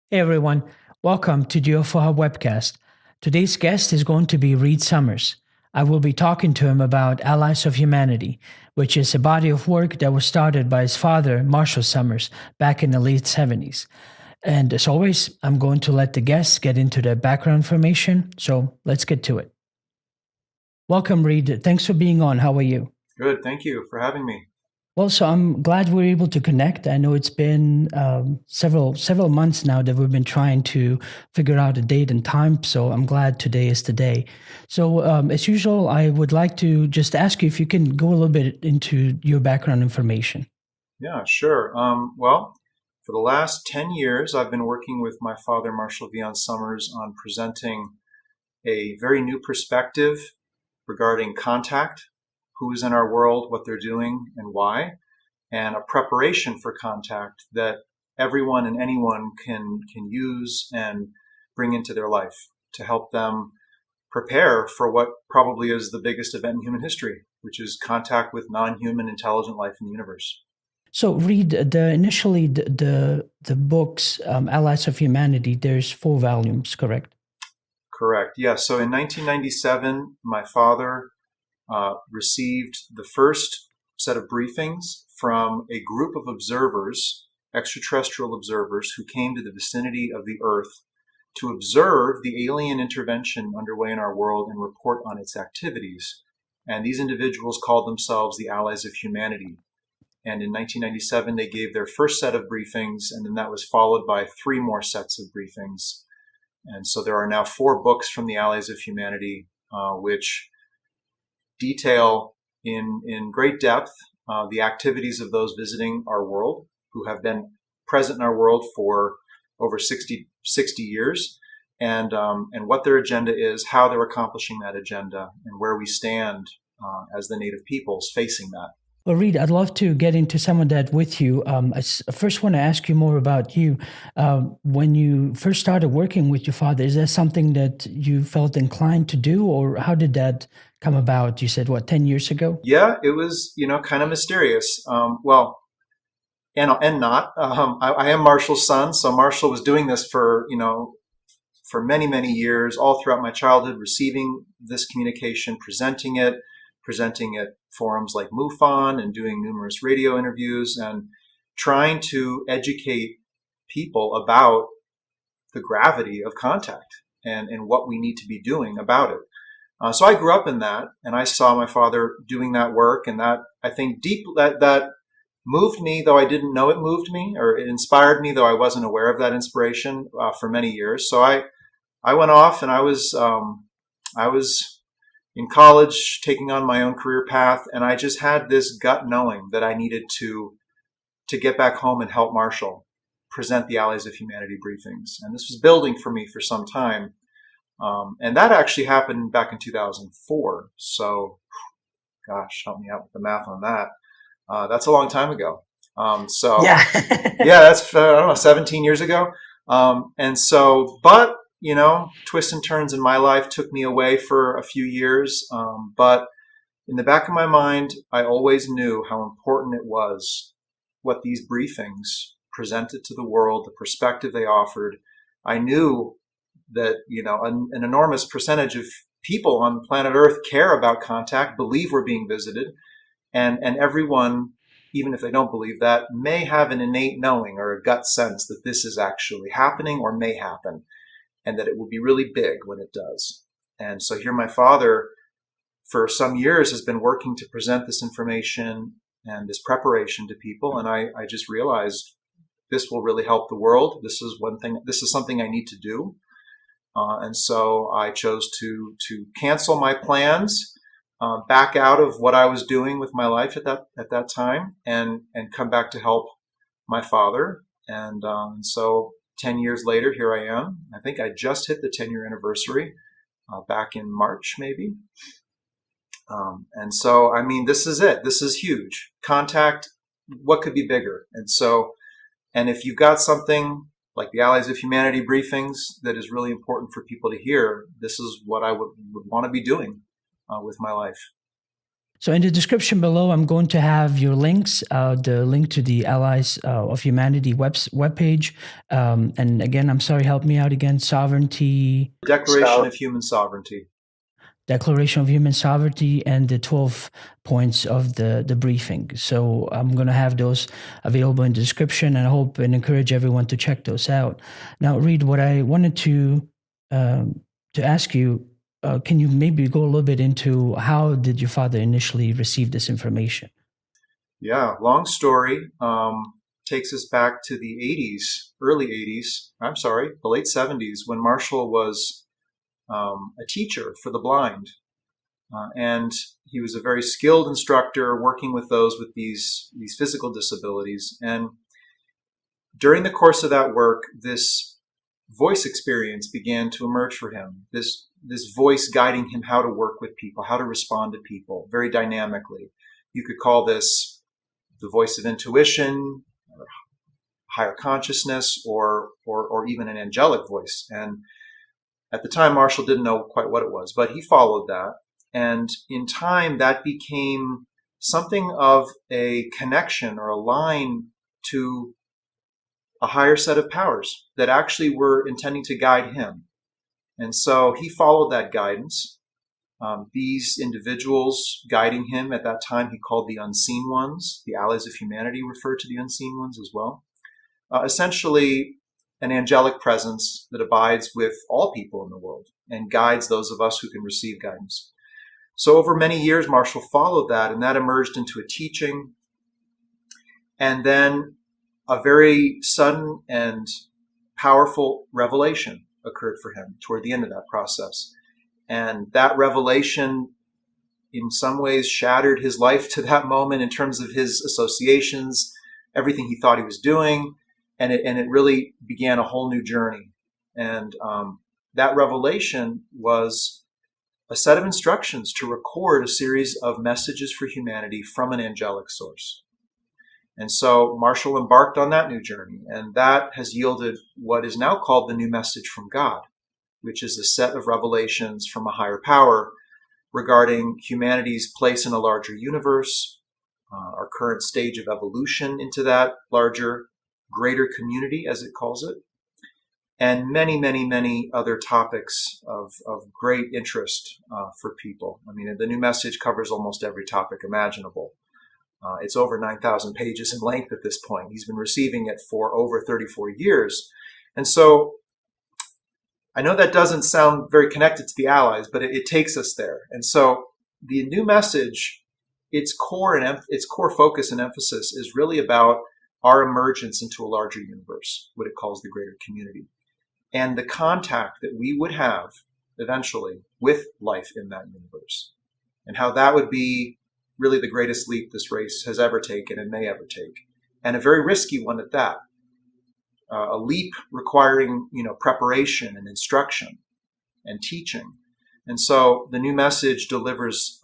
Hey everyone, welcome to the UFO Hub webcast. Today's guest is going to be Reed Summers. I will be talking to him about Allies of Humanity, which is a body of work that was started by his father, Marshall Summers, back in the late 70s. And as always, I'm going to let the guests get into the background information, so let's get to it. Welcome, Reed. Thanks for being on. How are you? Good. Thank you for having me. Well, so I'm glad we're able to connect. I know it's been several months now that we've been trying to figure out a date and time. So I'm glad today is the day. So as usual, I would like to just ask you if you can go a little bit into your background information. Yeah, sure. Well, for the last 10 years, I've been working with my father, Marshall Vion Summers, on presenting a very new perspective regarding contact, who is in our world, what they're doing, and why, and a preparation for contact that everyone and anyone can use and bring into their life to help them prepare for what probably is the biggest event in human history, which is contact with non-human intelligent life in the universe. So Reed, initially the books Allies of Humanity. There's 4 volumes, correct? Correct. Yeah. So in 1997, my father received the first set of briefings from a group of observers, extraterrestrial observers, who came to the vicinity of the Earth to observe the alien intervention underway in our world and report on its activities. And these individuals called themselves the Allies of Humanity. And in 1997, they gave their first set of briefings, and then that was followed by 3 more sets of briefings. And so there are now 4 books from the Allies of Humanity, which detail in great depth the activities of those visiting our world, who have been present in our world for over 60 years, and what their agenda is, how they're accomplishing that agenda, and where we stand as the native peoples facing that. Well, Reed, I'd love to get into some of that with you. First want to ask you more about you. When you first started working with your father, is that something that you felt inclined to do, or how did that come about? You said, what, 10 years ago? Yeah, it was, kind of mysterious. Well, and not. I am Marshall's son, so Marshall was doing this for many, many years, all throughout my childhood, receiving this communication, presenting at forums like MUFON, and doing numerous radio interviews, and trying to educate people about the gravity of contact and what we need to be doing about it. So I grew up in that, and I saw my father doing that work, and that, I think, that moved me, though I didn't know it moved me, or it inspired me, though I wasn't aware of that inspiration for many years. So I went off, and I was in college taking on my own career path, and I just had this gut knowing that I needed to get back home and help Marshall present the Allies of Humanity briefings. And this was building for me for some time. And that actually happened back in 2004. So, gosh, help me out with the math on that. That's a long time ago. So Yeah. yeah, that's, I don't know, 17 years ago. And so, but, twists and turns in my life took me away for a few years. But in the back of my mind, I always knew how important it was what these briefings presented to the world, the perspective they offered. I knew that, an enormous percentage of people on planet Earth care about contact, believe we're being visited, and everyone, even if they don't believe that, may have an innate knowing or a gut sense that this is actually happening or may happen, and that it will be really big when it does. And so here my father, for some years, has been working to present this information and this preparation to people, and I just realized this will really help the world. This is something I need to do. And so I chose to cancel my plans, back out of what I was doing with my life at that time, and come back to help my father. And so 10 years later, here I am. I think I just hit the 10-year anniversary back in March, maybe. And so, I mean, this is it. This is huge. Contact, what could be bigger? And if you've got something like the Allies of Humanity briefings that is really important for people to hear, this is what I would want to be doing with my life. So in the description below, I'm going to have your links, the link to the Allies of Humanity webpage. And again, I'm sorry, help me out again. Sovereignty. Declaration of Human Sovereignty. Declaration of Human Sovereignty and the 12 points of the briefing. So I'm going to have those available in the description, and I hope and encourage everyone to check those out. Now, Reed, what I wanted to ask you, can you maybe go a little bit into how did your father initially receive this information? Yeah, long story. Takes us back to the 80s, early 80s, I'm sorry, the late 70s, when Marshall was a teacher for the blind. And he was a very skilled instructor working with those with these physical disabilities. And during the course of that work, this voice experience began to emerge for him. This voice guiding him how to work with people, how to respond to people very dynamically. You could call this the voice of intuition, or higher consciousness, or even an angelic voice. And at the time, Marshall didn't know quite what it was, but he followed that. And in time, that became something of a connection or a line to a higher set of powers that actually were intending to guide him. And so he followed that guidance. These individuals guiding him at that time, he called the unseen ones. The Allies of Humanity referred to the unseen ones as well. Essentially, an angelic presence that abides with all people in the world and guides those of us who can receive guidance. So over many years, Marshall followed that, and that emerged into a teaching. And then a very sudden and powerful revelation occurred for him toward the end of that process. And that revelation, in some ways, shattered his life to that moment in terms of his associations, everything he thought he was doing. And it really began a whole new journey. And that revelation was a set of instructions to record a series of messages for humanity from an angelic source. And so Marshall embarked on that new journey, and that has yielded what is now called the New Message from God, which is a set of revelations from a higher power regarding humanity's place in a larger universe, our current stage of evolution into that larger, greater community, as it calls it, and many, many, many other topics of great interest for people. I mean, the New Message covers almost every topic imaginable. It's over 9,000 pages in length at this point. He's been receiving it for over 34 years. And so I know that doesn't sound very connected to the Allies, but it takes us there. And so the New Message, its core focus and emphasis is really about our emergence into a larger universe, what it calls the greater community, and the contact that we would have eventually with life in that universe, and how that would be really the greatest leap this race has ever taken and may ever take, and a very risky one at that. A leap requiring, preparation and instruction and teaching. And so the New Message delivers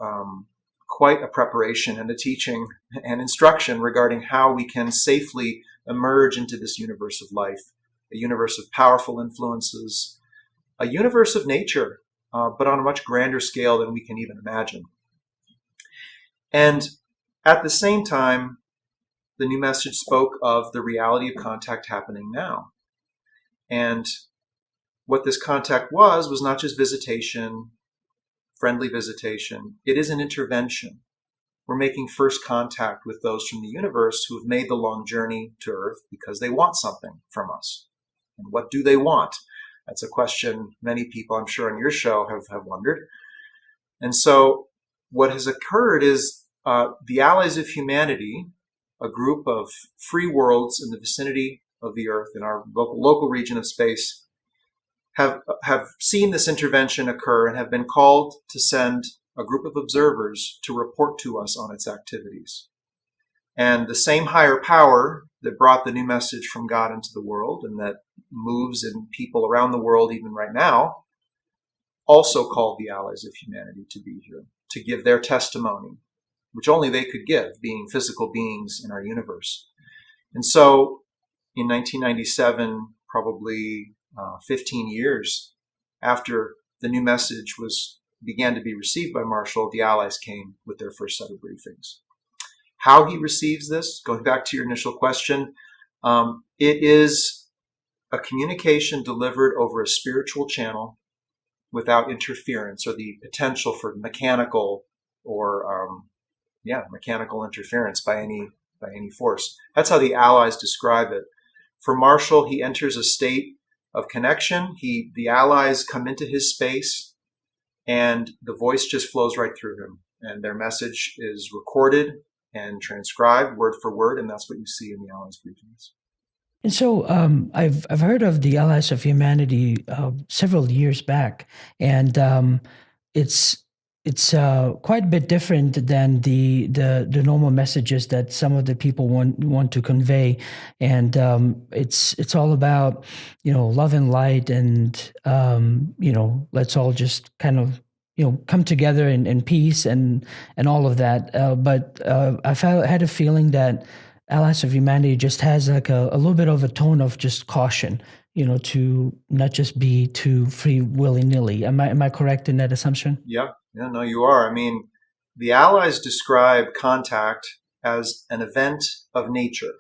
quite a preparation and a teaching and instruction regarding how we can safely emerge into this universe of life, a universe of powerful influences, a universe of nature, but on a much grander scale than we can even imagine. And at the same time, the New Message spoke of the reality of contact happening now. And what this contact was not just visitation, friendly visitation. It is an intervention. We're making first contact with those from the universe who have made the long journey to Earth because they want something from us. And what do they want? That's a question many people, I'm sure, on your show have wondered. And so what has occurred is the Allies of Humanity, a group of free worlds in the vicinity of the Earth, in our local region of space, have seen this intervention occur and have been called to send a group of observers to report to us on its activities. And the same higher power that brought the New Message from God into the world and that moves in people around the world even right now also called the Allies of Humanity to be here, to give their testimony, which only they could give, being physical beings in our universe. And so in 1997, probably 15 years after the New Message was began to be received by Marshall, the Allies came with their first set of briefings. How he receives this, going back to your initial question, it is a communication delivered over a spiritual channel without interference or the potential for mechanical or mechanical interference by any force. That's how the Allies describe it. For Marshall, he enters a state of connection. The Allies come into his space, and the voice just flows right through him, and their message is recorded and transcribed word for word, and that's what you see in the Allies briefings. And so I've heard of the Allies of Humanity several years back, and it's quite a bit different than the normal messages that some of the people want to convey, and it's all about love and light, and let's all just kind of come together in peace and all of that. But I had a feeling that Allies of Humanity just has like a little bit of a tone of just caution, to not just be too free willy-nilly. Am I correct in that assumption? Yeah, no, you are. I mean, the Allies describe contact as an event of nature.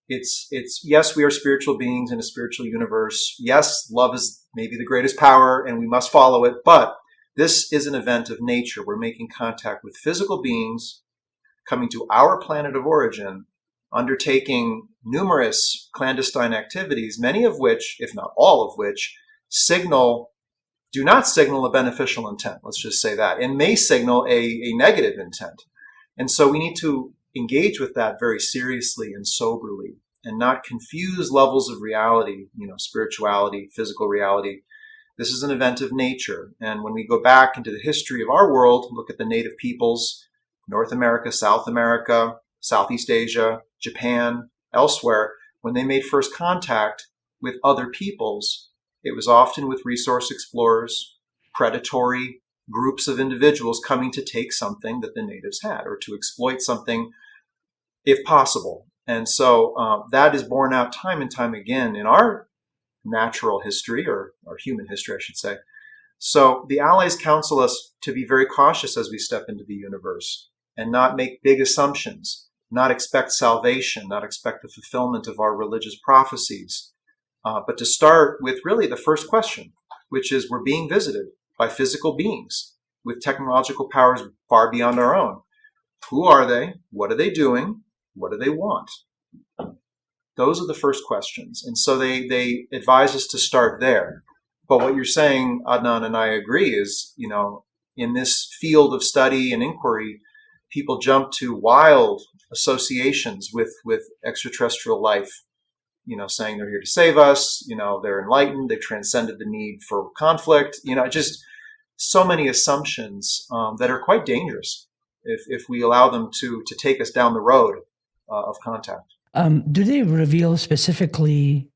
It's yes, we are spiritual beings in a spiritual universe. Yes, love is maybe the greatest power and we must follow it, but this is an event of nature. We're making contact with physical beings coming to our planet of origin, undertaking numerous clandestine activities, many of which, if not all of which, do not signal a beneficial intent. Let's just say that, and may signal a negative intent. And so we need to engage with that very seriously and soberly, and not confuse levels of reality, spirituality, physical reality. This is an event of nature. And when we go back into the history of our world, look at the native peoples, North America, South America, Southeast Asia, Japan, elsewhere, when they made first contact with other peoples, it was often with resource explorers, predatory groups of individuals coming to take something that the natives had or to exploit something if possible. And so that is borne out time and time again in our natural history, or our human history, I should say. So the Allies counsel us to be very cautious as we step into the universe and not make big assumptions, not expect salvation, not expect the fulfillment of our religious prophecies, but to start with really the first question, which is we're being visited by physical beings with technological powers far beyond our own. Who are they? What are they doing? What do they want? Those are the first questions. And so they advise us to start there. But what you're saying, Adnan, and I agree, is, in this field of study and inquiry, people jump to wild associations with extraterrestrial life, saying they're here to save us, they're enlightened, they've transcended the need for conflict, just so many assumptions that are quite dangerous if we allow them to take us down the road of contact. Do they reveal specifically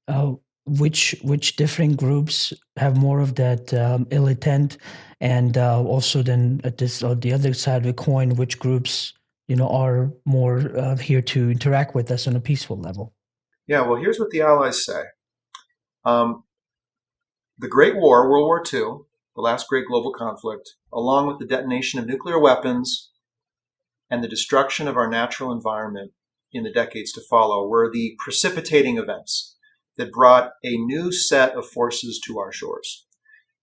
which different groups have more of that ill intent, and also then at this or the other side of the coin, which groups are more here to interact with us on a peaceful level? Yeah, well, here's what the Allies say. The Great War, World War II, the last great global conflict, along with the detonation of nuclear weapons and the destruction of our natural environment in the decades to follow, were the precipitating events that brought a new set of forces to our shores.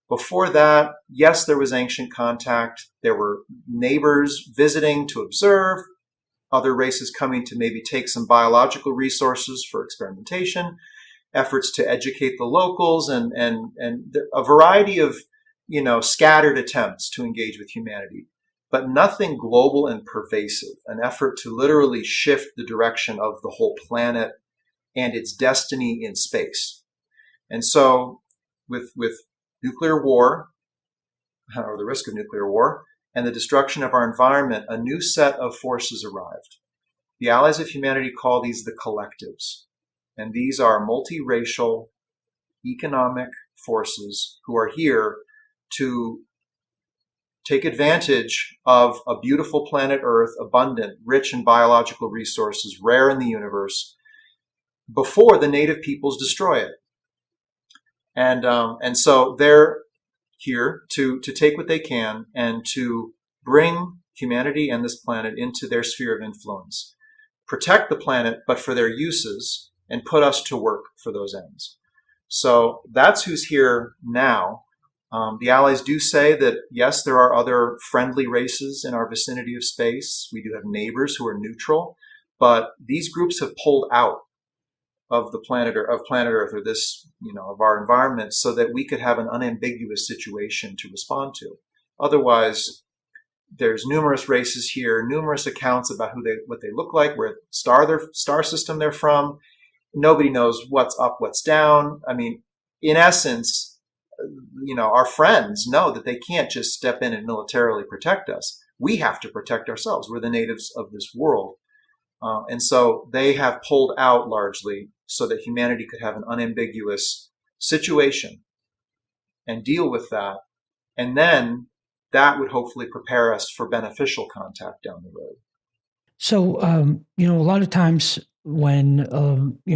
Before that, yes, there was ancient contact. There were neighbors visiting to observe, other races coming to maybe take some biological resources for experimentation, efforts to educate the locals, and a variety of, scattered attempts to engage with humanity. But nothing global and pervasive, an effort to literally shift the direction of the whole planet and its destiny in space. And so with nuclear war, or the risk of nuclear war, and the destruction of our environment, a new set of forces arrived. The Allies of Humanity call these the collectives. And these are multiracial, economic forces who are here to take advantage of a beautiful planet Earth, abundant, rich in biological resources, rare in the universe, before the native peoples destroy it. And so they're here to take what they can and to bring humanity and this planet into their sphere of influence, protect the planet, but for their uses, and put us to work for those ends. So that's who's here now. The allies do say that, yes, there are other friendly races in our vicinity of space. We do have neighbors who are neutral, but these groups have pulled out of the planet or of planet Earth or this, of our environment so that we could have an unambiguous situation to respond to. Otherwise, there's numerous races here, numerous accounts about what they look like, where star system they're from. Nobody knows what's up, what's down. I mean, in essence, our friends know that they can't just step in and militarily protect us. We have to protect ourselves. We're the natives of this world. And so they have pulled out largely so that humanity could have an unambiguous situation and deal with that. And then that would hopefully prepare us for beneficial contact down the road. So, a lot of times when,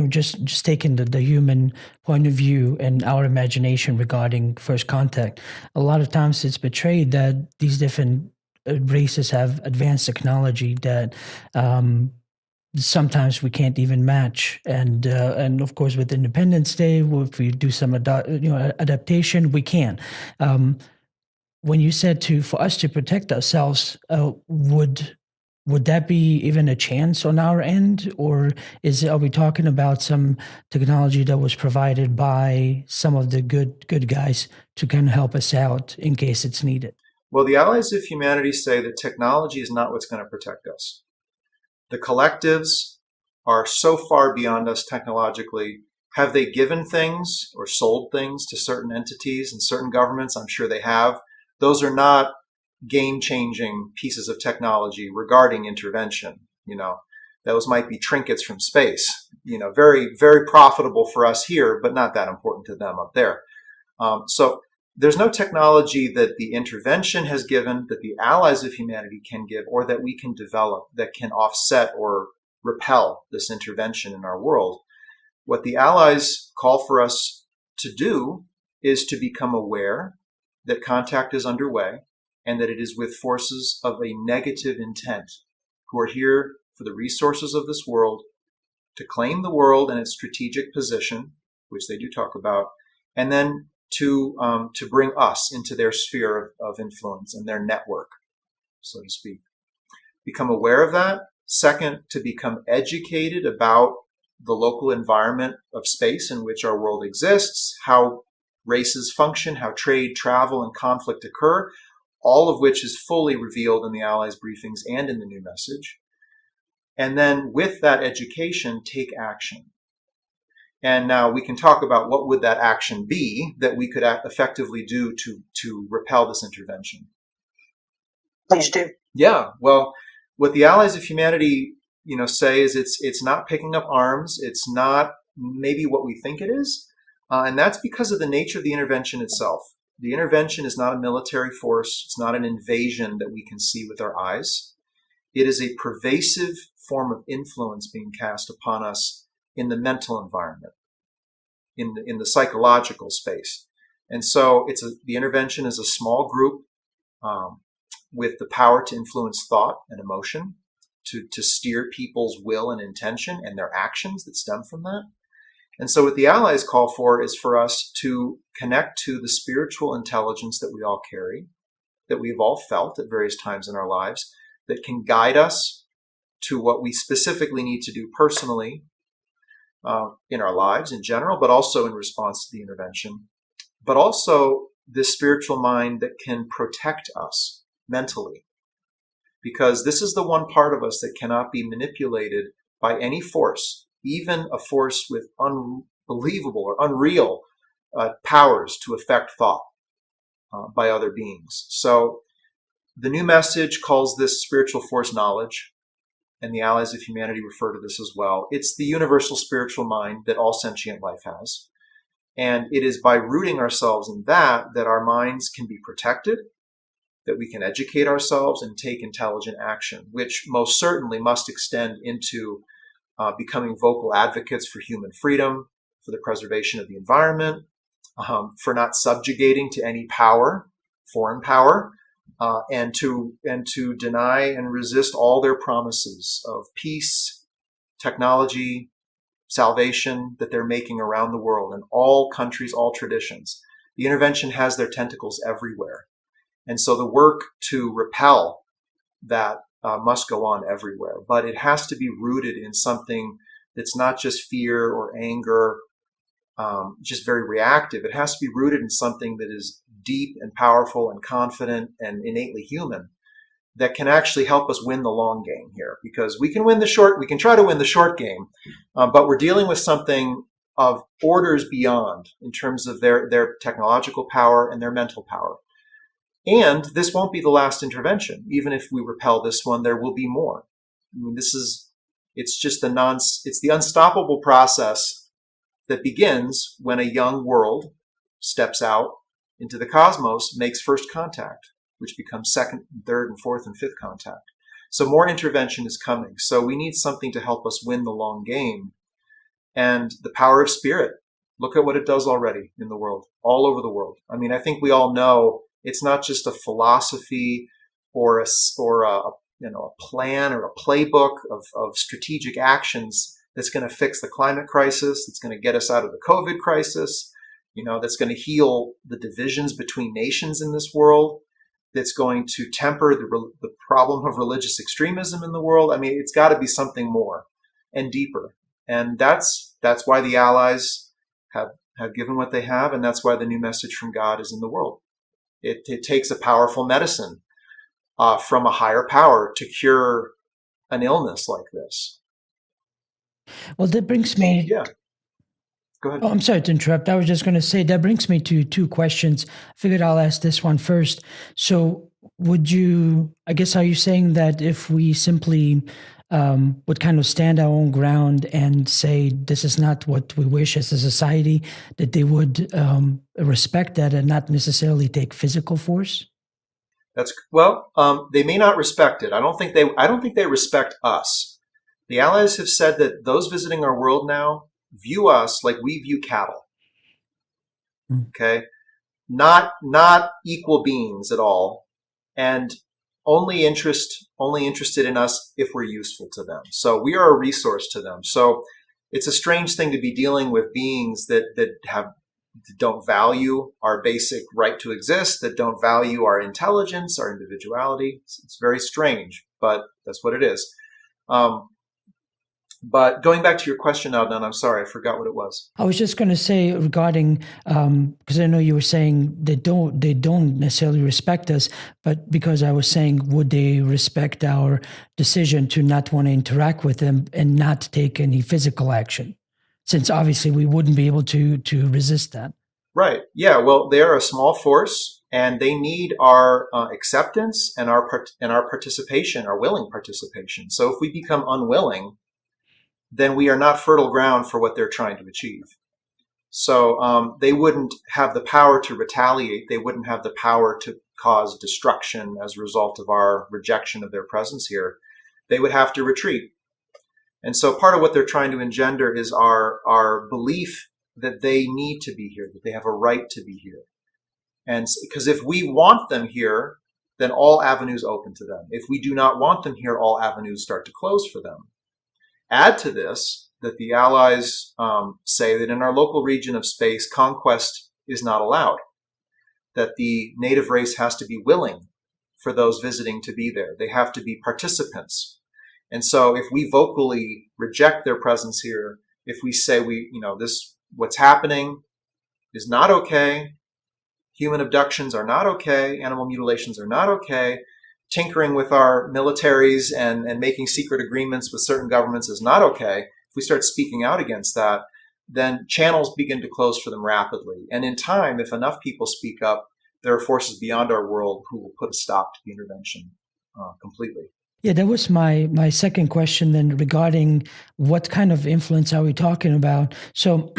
just taking the human point of view and our imagination regarding first contact, a lot of times it's betrayed that these different races have advanced technology that sometimes we can't even match. And of course, with Independence Day, if we do some adaptation, we can. When you said for us to protect ourselves, would that be even a chance on our end, or are we talking about some technology that was provided by some of the good guys to kind of help us out in case it's needed? Well, the allies of humanity say that technology is not what's going to protect us. The collectives are so far beyond us technologically. Have they given things or sold things to certain entities and certain governments? I'm sure they have. Those are not game-changing pieces of technology regarding intervention. Those might be trinkets from space, very, very profitable for us here, but not that important to them up there. So there's no technology that the intervention has given, that the allies of humanity can give, or that we can develop that can offset or repel this intervention in our world. What the allies call for us to do is to become aware that contact is underway and that it is with forces of a negative intent who are here for the resources of this world, to claim the world and its strategic position, which they do talk about, and then to bring us into their sphere of influence and their network, so to speak. Become aware of that. Second, to become educated about the local environment of space in which our world exists, how races function, how trade, travel, and conflict occur, all of which is fully revealed in the Allies briefings and in the new message. And then with that education, take action. And now we can talk about what would that action be that we could effectively do to repel this intervention. Please do. Yeah, well, what the allies of humanity, say is it's not picking up arms. It's not maybe what we think it is. And that's because of the nature of the intervention itself. The intervention is not a military force. It's not an invasion that we can see with our eyes. It is a pervasive form of influence being cast upon us in the mental environment, in the psychological space. And so the intervention is a small group with the power to influence thought and emotion, to steer people's will and intention and their actions that stem from that. And so what the allies call for is for us to connect to the spiritual intelligence that we all carry, that we've all felt at various times in our lives, that can guide us to what we specifically need to do personally in our lives in general, but also in response to the intervention, but also this spiritual mind that can protect us mentally. Because this is the one part of us that cannot be manipulated by any force, even a force with unbelievable or unreal powers to affect thought by other beings. So the new message calls this spiritual force knowledge, and the allies of humanity refer to this as well. It's the universal spiritual mind that all sentient life has. And it is by rooting ourselves in that our minds can be protected, that we can educate ourselves and take intelligent action, which most certainly must extend into becoming vocal advocates for human freedom, for the preservation of the environment, for not subjugating to any power, foreign power, and to deny and resist all their promises of peace, technology, salvation that they're making around the world in all countries, all traditions. The intervention has their tentacles everywhere. And so the work to repel that must go on everywhere. But it has to be rooted in something that's not just fear or anger, just very reactive. It has to be rooted in something that is deep and powerful and confident and innately human that can actually help us win the long game here. Because we can try to win the short game, but we're dealing with something of orders beyond in terms of their technological power and their mental power. And this won't be the last intervention. Even if we repel this one, there will be more. I mean, it's the unstoppable process that begins when a young world steps out into the cosmos, makes first contact, which becomes second, third, and fourth, and fifth contact. So more intervention is coming. So we need something to help us win the long game. And the power of spirit. Look at what it does already in the world, all over the world. I mean, I think we all know it's not just a philosophy or a plan or a playbook of strategic actions that's going to fix the climate crisis, that's going to get us out of the COVID crisis, that's going to heal the divisions between nations in this world, that's going to temper the problem of religious extremism in the world. I mean, it's got to be something more and deeper. And that's why the Allies have given what they have, and that's why the new message from God is in the world. It takes a powerful medicine from a higher power to cure an illness like this. Well, that brings me... Yeah. Go ahead. Oh, I'm sorry to interrupt. I was just going to say, that brings me to two questions. I figured I'll ask this one first. So are you saying that if we simply would kind of stand our own ground and say, this is not what we wish as a society, that they would respect that and not necessarily take physical force? They may not respect it. I don't think they respect us. The Allies have said that those visiting our world now view us like we view cattle. Okay? Not equal beings at all, and only interested in us if we're useful to them. So we are a resource to them. So it's a strange thing to be dealing with beings that don't value our basic right to exist, that don't value our intelligence, our individuality. It's very strange, but that's what it is. But going back to your question, Adnan, I'm sorry, I forgot what it was. I was just going to say regarding, because I know you were saying they don't necessarily respect us, but because I was saying, would they respect our decision to not want to interact with them and not take any physical action? Since obviously we wouldn't be able to resist that. Right. Yeah. Well, they are a small force, and they need our acceptance and our participation, our willing participation. So if we become unwilling, then we are not fertile ground for what they're trying to achieve. So they wouldn't have the power to retaliate. They wouldn't have the power to cause destruction as a result of our rejection of their presence here. They would have to retreat. And so part of what they're trying to engender is our belief that they need to be here, that they have a right to be here. And because if we want them here, then all avenues open to them. If we do not want them here, all avenues start to close for them. Add to this that the Allies say that in our local region of space, conquest is not allowed, that the native race has to be willing for those visiting to be there. They have to be participants. And so if we vocally reject their presence here, if we say what's happening is not okay, human abductions are not okay, animal mutilations are not okay, tinkering with our militaries and making secret agreements with certain governments is not okay. If we start speaking out against that, then channels begin to close for them rapidly. And in time, if enough people speak up, there are forces beyond our world who will put a stop to the intervention completely. Yeah, that was my second question then, regarding what kind of influence are we talking about? So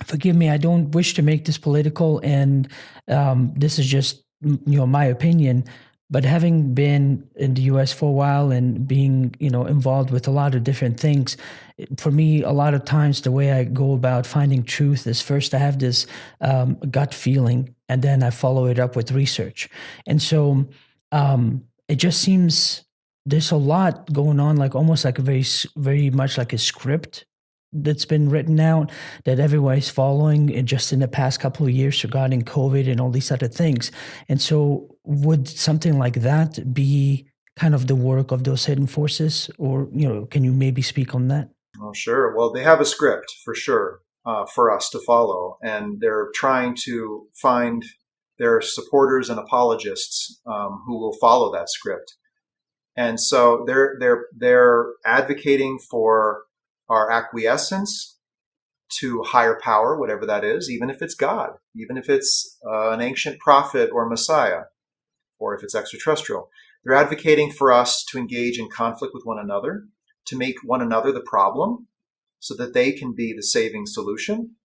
forgive me, I don't wish to make this political, and this is just my opinion. But having been in the US for a while and being, involved with a lot of different things, for me, a lot of times the way I go about finding truth is first I have this gut feeling, and then I follow it up with research. And so it just seems there's a lot going on, like almost like a very much like a script that's been written out that everybody's following just in the past couple of years regarding COVID and all these other things. And so would something like that be kind of the work of those hidden forces? Or, can you maybe speak on that? Oh, sure. Well, they have a script for sure for us to follow, and they're trying to find their supporters and apologists who will follow that script. And so they're advocating for our acquiescence to higher power, whatever that is, even if it's God, even if it's an ancient prophet or Messiah, or if it's extraterrestrial. They're advocating for us to engage in conflict with one another, to make one another the problem so that they can be the saving solution.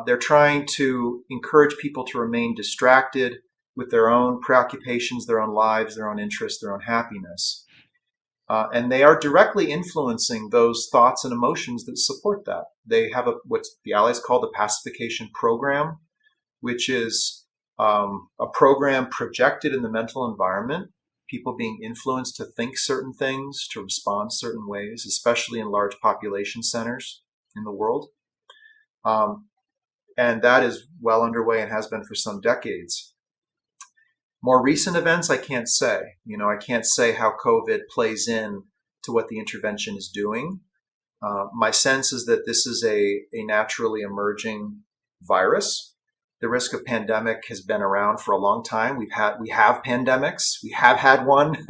They're trying to encourage people to remain distracted with their own preoccupations, their own lives, their own interests, their own happiness. And they are directly influencing those thoughts and emotions that support that. They have what the Allies call the pacification program, which is a program projected in the mental environment, people being influenced to think certain things, to respond certain ways, especially in large population centers in the world. And that is well underway and has been for some decades. More recent events, I can't say. I can't say how COVID plays in to what the intervention is doing. My sense is that this is a naturally emerging virus. The risk of pandemic has been around for a long time. We have pandemics. We have had one,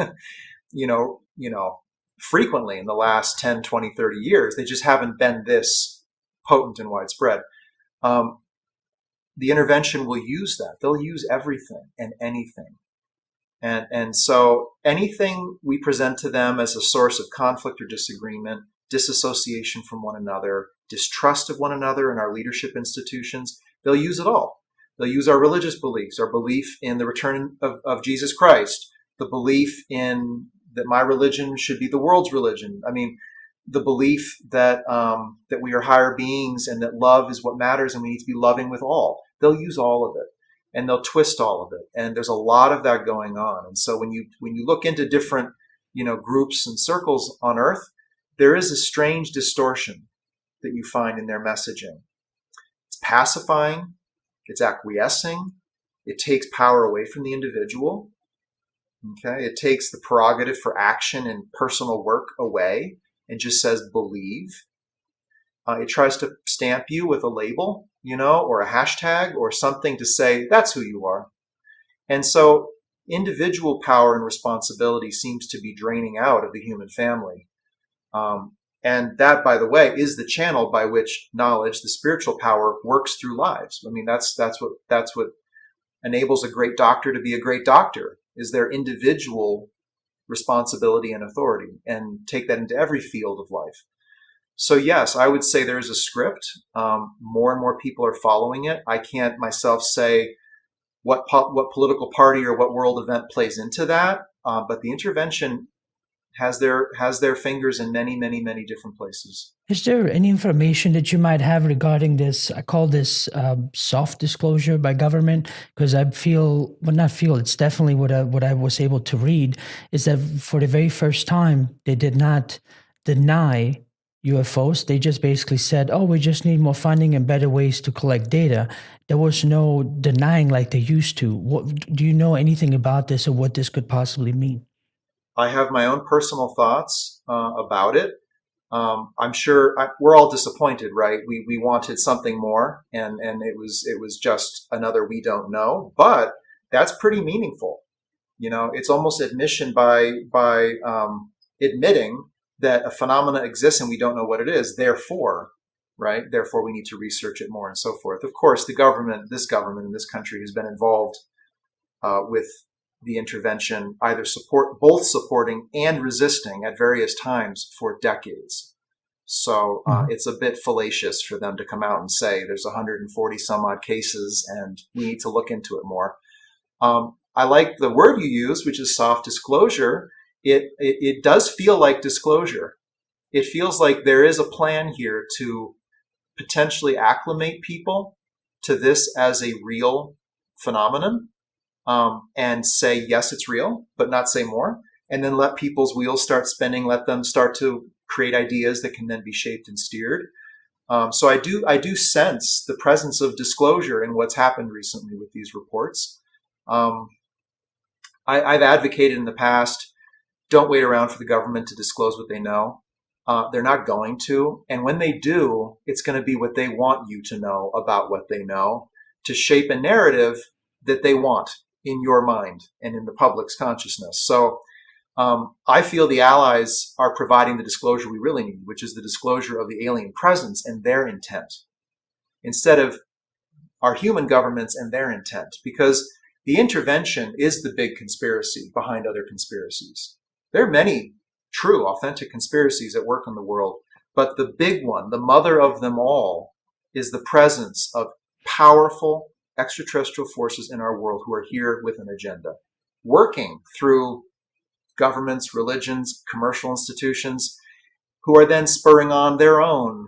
frequently in the last 10, 20, 30 years. They just haven't been this potent and widespread. The intervention will use that. They'll use everything and anything. And so anything we present to them as a source of conflict or disagreement, disassociation from one another, distrust of one another in our leadership institutions, they'll use it all. They'll use our religious beliefs, our belief in the return of Jesus Christ, the belief in that my religion should be the world's religion. I mean, the belief that that we are higher beings and that love is what matters and we need to be loving with all. They'll use all of it and they'll twist all of it. And there's a lot of that going on. And so when you look into different, groups and circles on Earth, there is a strange distortion that you find in their messaging. It's pacifying. It's acquiescing. It takes power away from the individual. Okay. It takes the prerogative for action and personal work away and just says, believe. It tries to stamp you with a label, or a hashtag or something to say, that's who you are. And so individual power and responsibility seems to be draining out of the human family. And that, by the way, is the channel by which knowledge, the spiritual power, works through lives. I mean, that's what enables a great doctor to be a great doctor, is their individual responsibility and authority, and take that into every field of life. So yes, I would say there's a script. More and more people are following it. I can't myself say what political party or what world event plays into that, but the intervention has their fingers in many, many, many different places. Is there any information that you might have regarding this? I call this soft disclosure by government, because it's definitely what I was able to read, is that for the very first time, they did not deny UFOs. They just basically said, oh, we just need more funding and better ways to collect data. There was no denying like they used to. Do you know anything about this or what this could possibly mean? I have my own personal thoughts about it. I'm sure we're all disappointed, right? We wanted something more, and it was just another we don't know. But that's pretty meaningful. It's almost admission by admitting that a phenomena exists and we don't know what it is. Therefore, right? Therefore, we need to research it more and so forth. Of course, this government in this country has been involved with the intervention, both supporting and resisting at various times for decades. So it's a bit fallacious for them to come out and say there's 140 some odd cases and we need to look into it more. I like the word you use, which is soft disclosure. It does feel like disclosure. It feels like there is a plan here to potentially acclimate people to this as a real phenomenon, and say, yes, it's real, but not say more. And then let people's wheels start spinning, let them start to create ideas that can then be shaped and steered. So I do sense the presence of disclosure in what's happened recently with these reports. I've advocated in the past, don't wait around for the government to disclose what they know. They're not going to. And when they do, it's going to be what they want you to know about what they know to shape a narrative that they want in your mind and in the public's consciousness. So I feel the allies are providing the disclosure we really need, which is the disclosure of the alien presence and their intent, instead of our human governments and their intent, because the intervention is the big conspiracy behind other conspiracies. There are many true, authentic conspiracies at work in the world, but the big one, the mother of them all, is the presence of powerful extraterrestrial forces in our world who are here with an agenda, working through governments, religions, commercial institutions, who are then spurring on their own,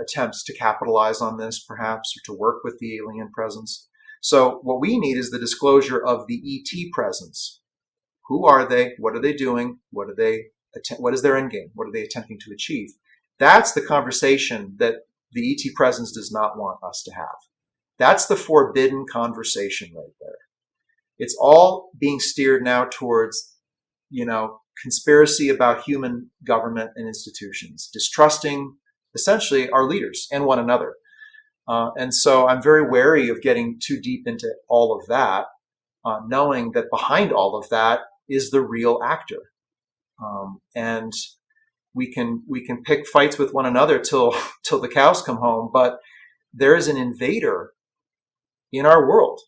attempts to capitalize on this, perhaps, or to work with the alien presence. So what we need is the disclosure of the ET presence. Who are they? What are they doing? What is their end game? What are they attempting to achieve? That's the conversation that the ET presence does not want us to have. That's the forbidden conversation right there. It's all being steered now towards, conspiracy about human government and institutions, distrusting essentially our leaders and one another. And so I'm very wary of getting too deep into all of that, knowing that behind all of that is the real actor. And we can pick fights with one another till the cows come home, but there is an invader in our world.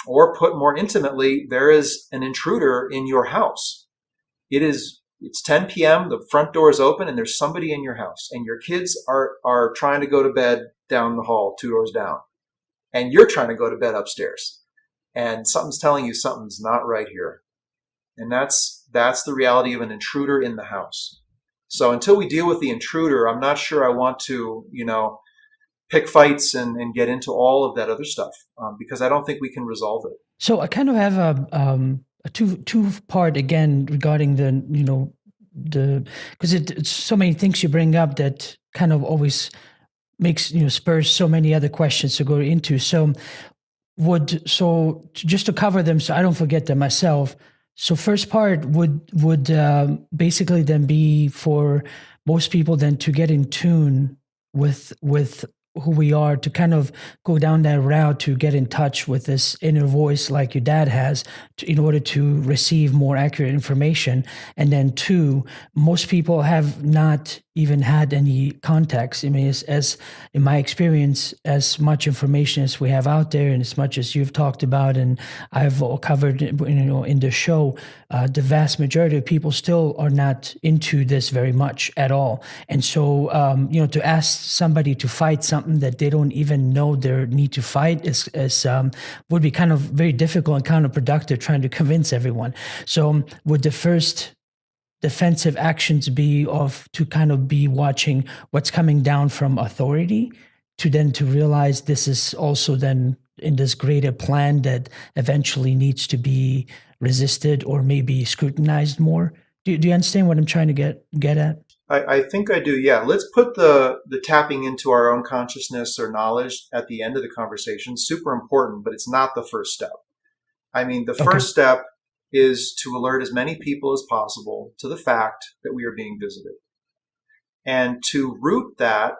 Or put more intimately, there is an intruder in your house. It's 10 p.m., the front door is open, and there's somebody in your house, and your kids are trying to go to bed down the hall, 2 doors down, and you're trying to go to bed upstairs, and something's telling you something's not right here. And that's the reality of an intruder in the house. So until we deal with the intruder, I'm not sure I want to, pick fights and get into all of that other stuff, because I don't think we can resolve it. So I kind of have a two-part again regarding because it's so many things you bring up that kind of always makes spurs so many other questions to go into. So just to cover them so I don't forget them myself. So first part would basically then be for most people then to get in tune with who we are, to kind of go down that route to get in touch with this inner voice like your dad has in order to receive more accurate information. And then two, most people have not even had any context. I mean, as in my experience, as much information as we have out there and as much as you've talked about and I've covered in the show, the vast majority of people still are not into this very much at all. And so, to ask somebody to fight something that they don't even know they need to fight would be kind of very difficult and counterproductive trying to convince everyone. So would the first defensive actions be to kind of be watching what's coming down from authority to realize this is also then in this greater plan that eventually needs to be resisted or maybe scrutinized more? Do you understand what I'm trying to get at? I think I do, yeah. Let's put the tapping into our own consciousness or knowledge at the end of the conversation. Super important, but it's not the first step. I mean, the first step is to alert as many people as possible to the fact that we are being visited, and to root that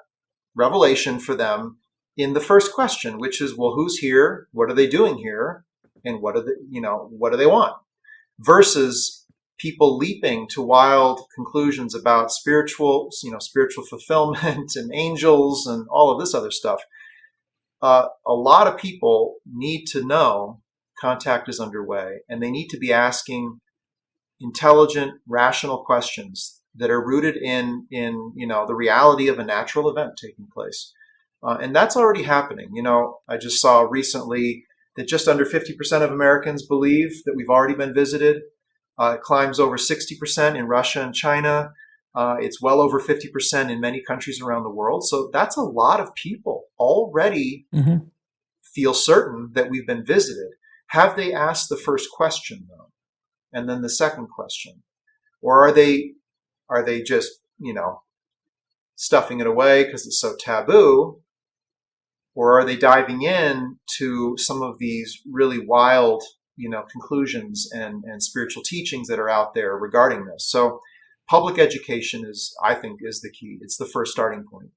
revelation for them in the first question, which is, well, who's here? What are they doing here? And what do they want? Versus people leaping to wild conclusions about spiritual fulfillment and angels and all of this other stuff. A lot of people need to know contact is underway, and they need to be asking intelligent, rational questions that are rooted in the reality of a natural event taking place. And that's already happening. I just saw recently that just under 50% of Americans believe that we've already been visited. It climbs over 60% in Russia and China. It's well over 50% in many countries around the world. So that's a lot of people already feel certain that we've been visited. Have they asked the first question, though? And then the second question? Or are they just, stuffing it away because it's so taboo? Or are they diving in to some of these really wild, conclusions and spiritual teachings that are out there regarding this? So public education I think, is the key. It's the first starting point.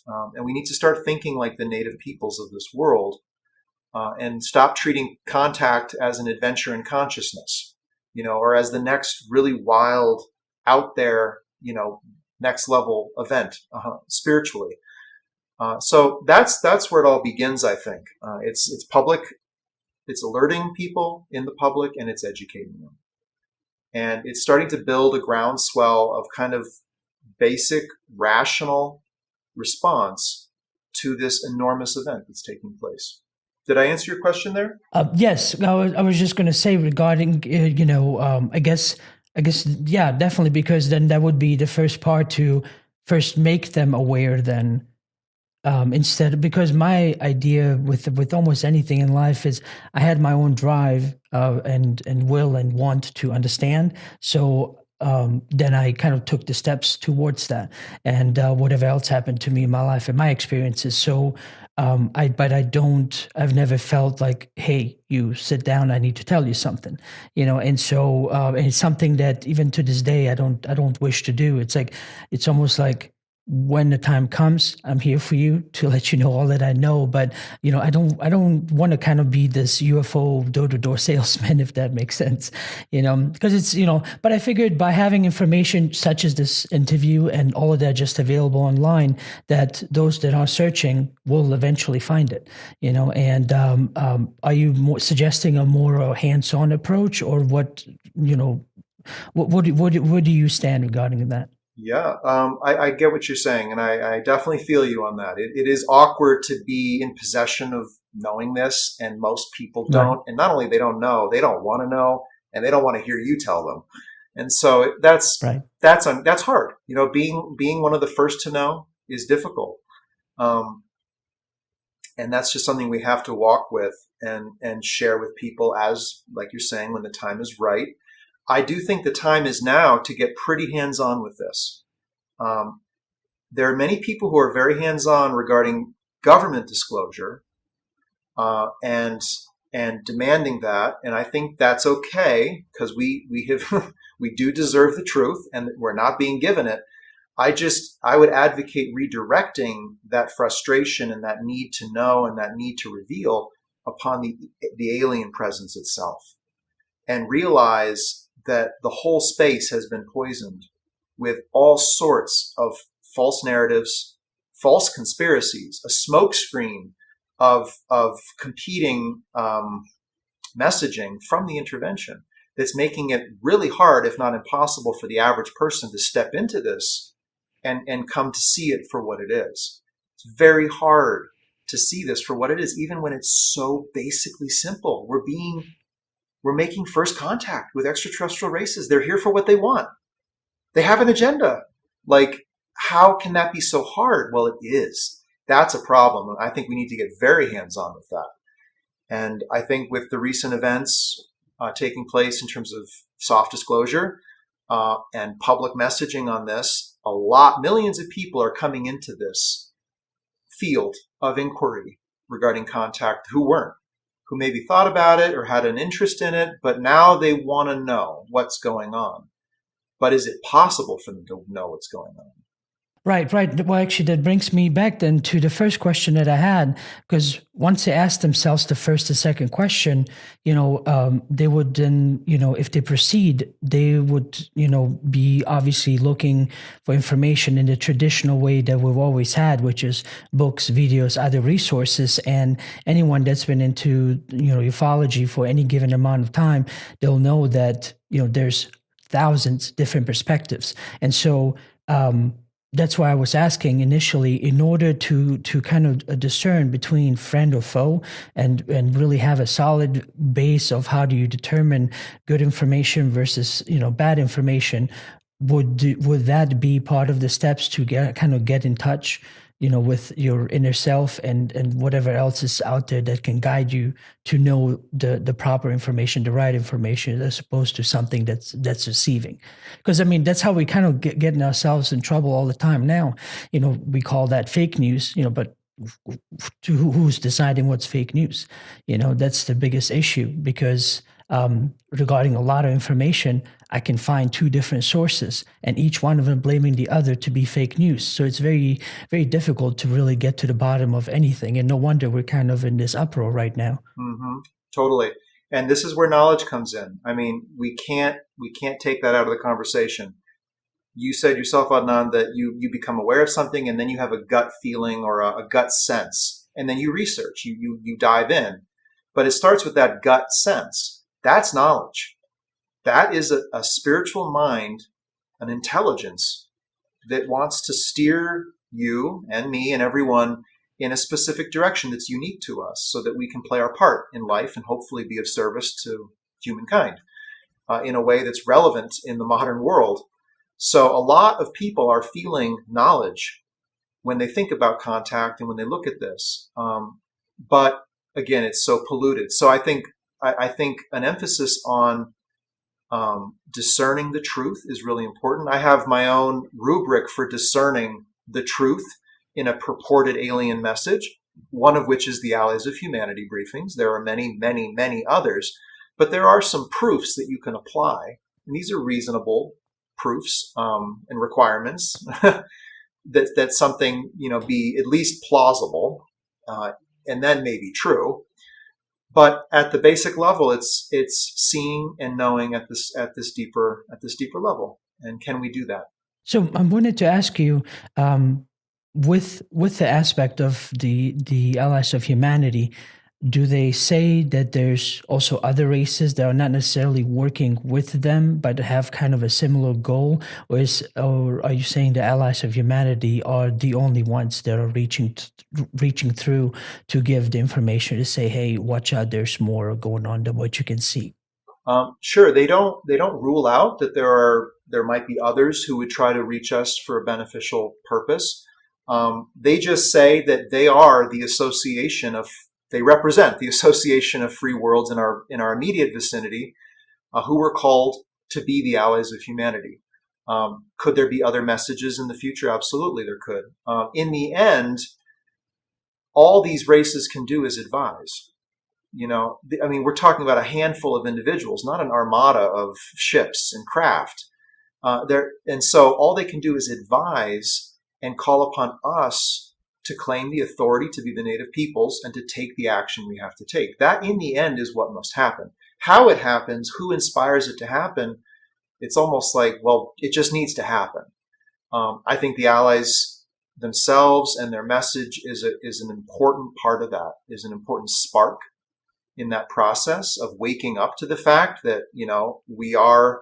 And we need to start thinking like the native peoples of this world, and stop treating contact as an adventure in consciousness, or as the next really wild, out there, next level event spiritually. So that's where it all begins, I think. It's public, it's alerting people in the public, and it's educating them. And it's starting to build a groundswell of kind of basic, rational response to this enormous event that's taking place. Did I answer your question there? Yes, I was just going to say regarding, I guess, yeah, definitely, because then that would be the first part to first make them aware then. Instead, because my idea with almost anything in life is I had my own drive and will and want to understand. So then I kind of took the steps towards that, and whatever else happened to me in my life and my experiences. So I've never felt like, hey, you sit down, I need to tell you something, and so and it's something that even to this day I don't wish to do. It's almost like, when the time comes, I'm here for you to let you know all that I know. But I don't want to kind of be this UFO door-to-door salesman, if that makes sense. Because it's But I figured by having information such as this interview and all of that just available online, that those that are searching will eventually find it. And are you suggesting a more hands-on approach, or what? Where do you stand regarding that? Yeah, I get what you're saying, and I definitely feel you on that. It is awkward to be in possession of knowing this, and most people don't. Right. And not only they don't know, they don't want to know, and they don't want to hear you tell them. And so that's right. That's hard. Being one of the first to know is difficult, and that's just something we have to walk with and share with people, as like you're saying, when the time is right. I do think the time is now to get pretty hands-on with this. There are many people who are very hands-on regarding government disclosure and demanding that, and I think that's okay, because we do deserve the truth, and we're not being given it. I would advocate redirecting that frustration and that need to know and that need to reveal upon the alien presence itself, and realize that the whole space has been poisoned with all sorts of false narratives, false conspiracies, a smokescreen of competing messaging from the intervention that's making it really hard, if not impossible, for the average person to step into this and come to see it for what it is. It's very hard to see this for what it is, even when it's so basically simple. We're making first contact with extraterrestrial races. They're here for what they want. They have an agenda. Like, how can that be so hard? Well, it is. That's a problem. I think we need to get very hands-on with that. And I think with the recent events taking place in terms of soft disclosure and public messaging on this, millions of people are coming into this field of inquiry regarding contact who maybe thought about it or had an interest in it, but now they want to know what's going on. But is it possible for them to know what's going on? Right. Well, actually, that brings me back then to the first question that I had, because once they ask themselves the first and second question, they would then, if they proceed, they would, be obviously looking for information in the traditional way that we've always had, which is books, videos, other resources. And anyone that's been into, ufology for any given amount of time, they'll know that, there's thousands different perspectives. And so, That's why I was asking initially, in order to kind of discern between friend or foe, and really have a solid base of how do you determine good information versus bad information. Would that be part of the steps to get in touch, with your inner self and whatever else is out there that can guide you to know the proper information, the right information, as opposed to something that's deceiving? Because I mean, that's how we kind of getting ourselves in trouble all the time now. We call that fake news, but who's deciding what's fake news? That's the biggest issue, because regarding a lot of information, I can find two different sources, and each one of them blaming the other to be fake news. So it's very, very difficult to really get to the bottom of anything. And no wonder we're kind of in this uproar right now. Mm-hmm. Totally. And this is where knowledge comes in. I mean, we can't take that out of the conversation. You said yourself, Adnan, that you become aware of something and then you have a gut feeling or a gut sense, and then you research, you dive in. But it starts with that gut sense. That's knowledge. That is a spiritual mind, an intelligence that wants to steer you and me and everyone in a specific direction that's unique to us, so that we can play our part in life and hopefully be of service to humankind in a way that's relevant in the modern world. So a lot of people are feeling knowledge when they think about contact and when they look at this. But again, it's so polluted. So I think an emphasis on discerning the truth is really important. I have my own rubric for discerning the truth in a purported alien message, one of which is the Allies of Humanity briefings. There are many, many, many others, but there are some proofs that you can apply, and these are reasonable proofs and requirements that something be at least plausible, and then maybe true. But at the basic level, it's seeing and knowing at this deeper level. And can we do that? So I wanted to ask you, with the aspect of the allies of humanity, do they say that there's also other races that are not necessarily working with them but have kind of a similar goal, or are you saying the allies of humanity are the only ones that are reaching through to give the information to say, hey, watch out, there's more going on than what you can see? Sure, they don't rule out that there might be others who would try to reach us for a beneficial purpose. They just say that they represent the association of free worlds in our immediate vicinity, who were called to be the allies of humanity. Could there be other messages in the future? Absolutely, there could. In the end, all these races can do is advise. I mean, we're talking about a handful of individuals, not an armada of ships and craft. And so all they can do is advise and call upon us to claim the authority to be the native peoples and to take the action we have to take. That, in the end, is what must happen. How it happens, who inspires it to happen, it's almost like, well, it just needs to happen. I think the allies themselves and their message is an important part of that, is an important spark in that process of waking up to the fact that, we are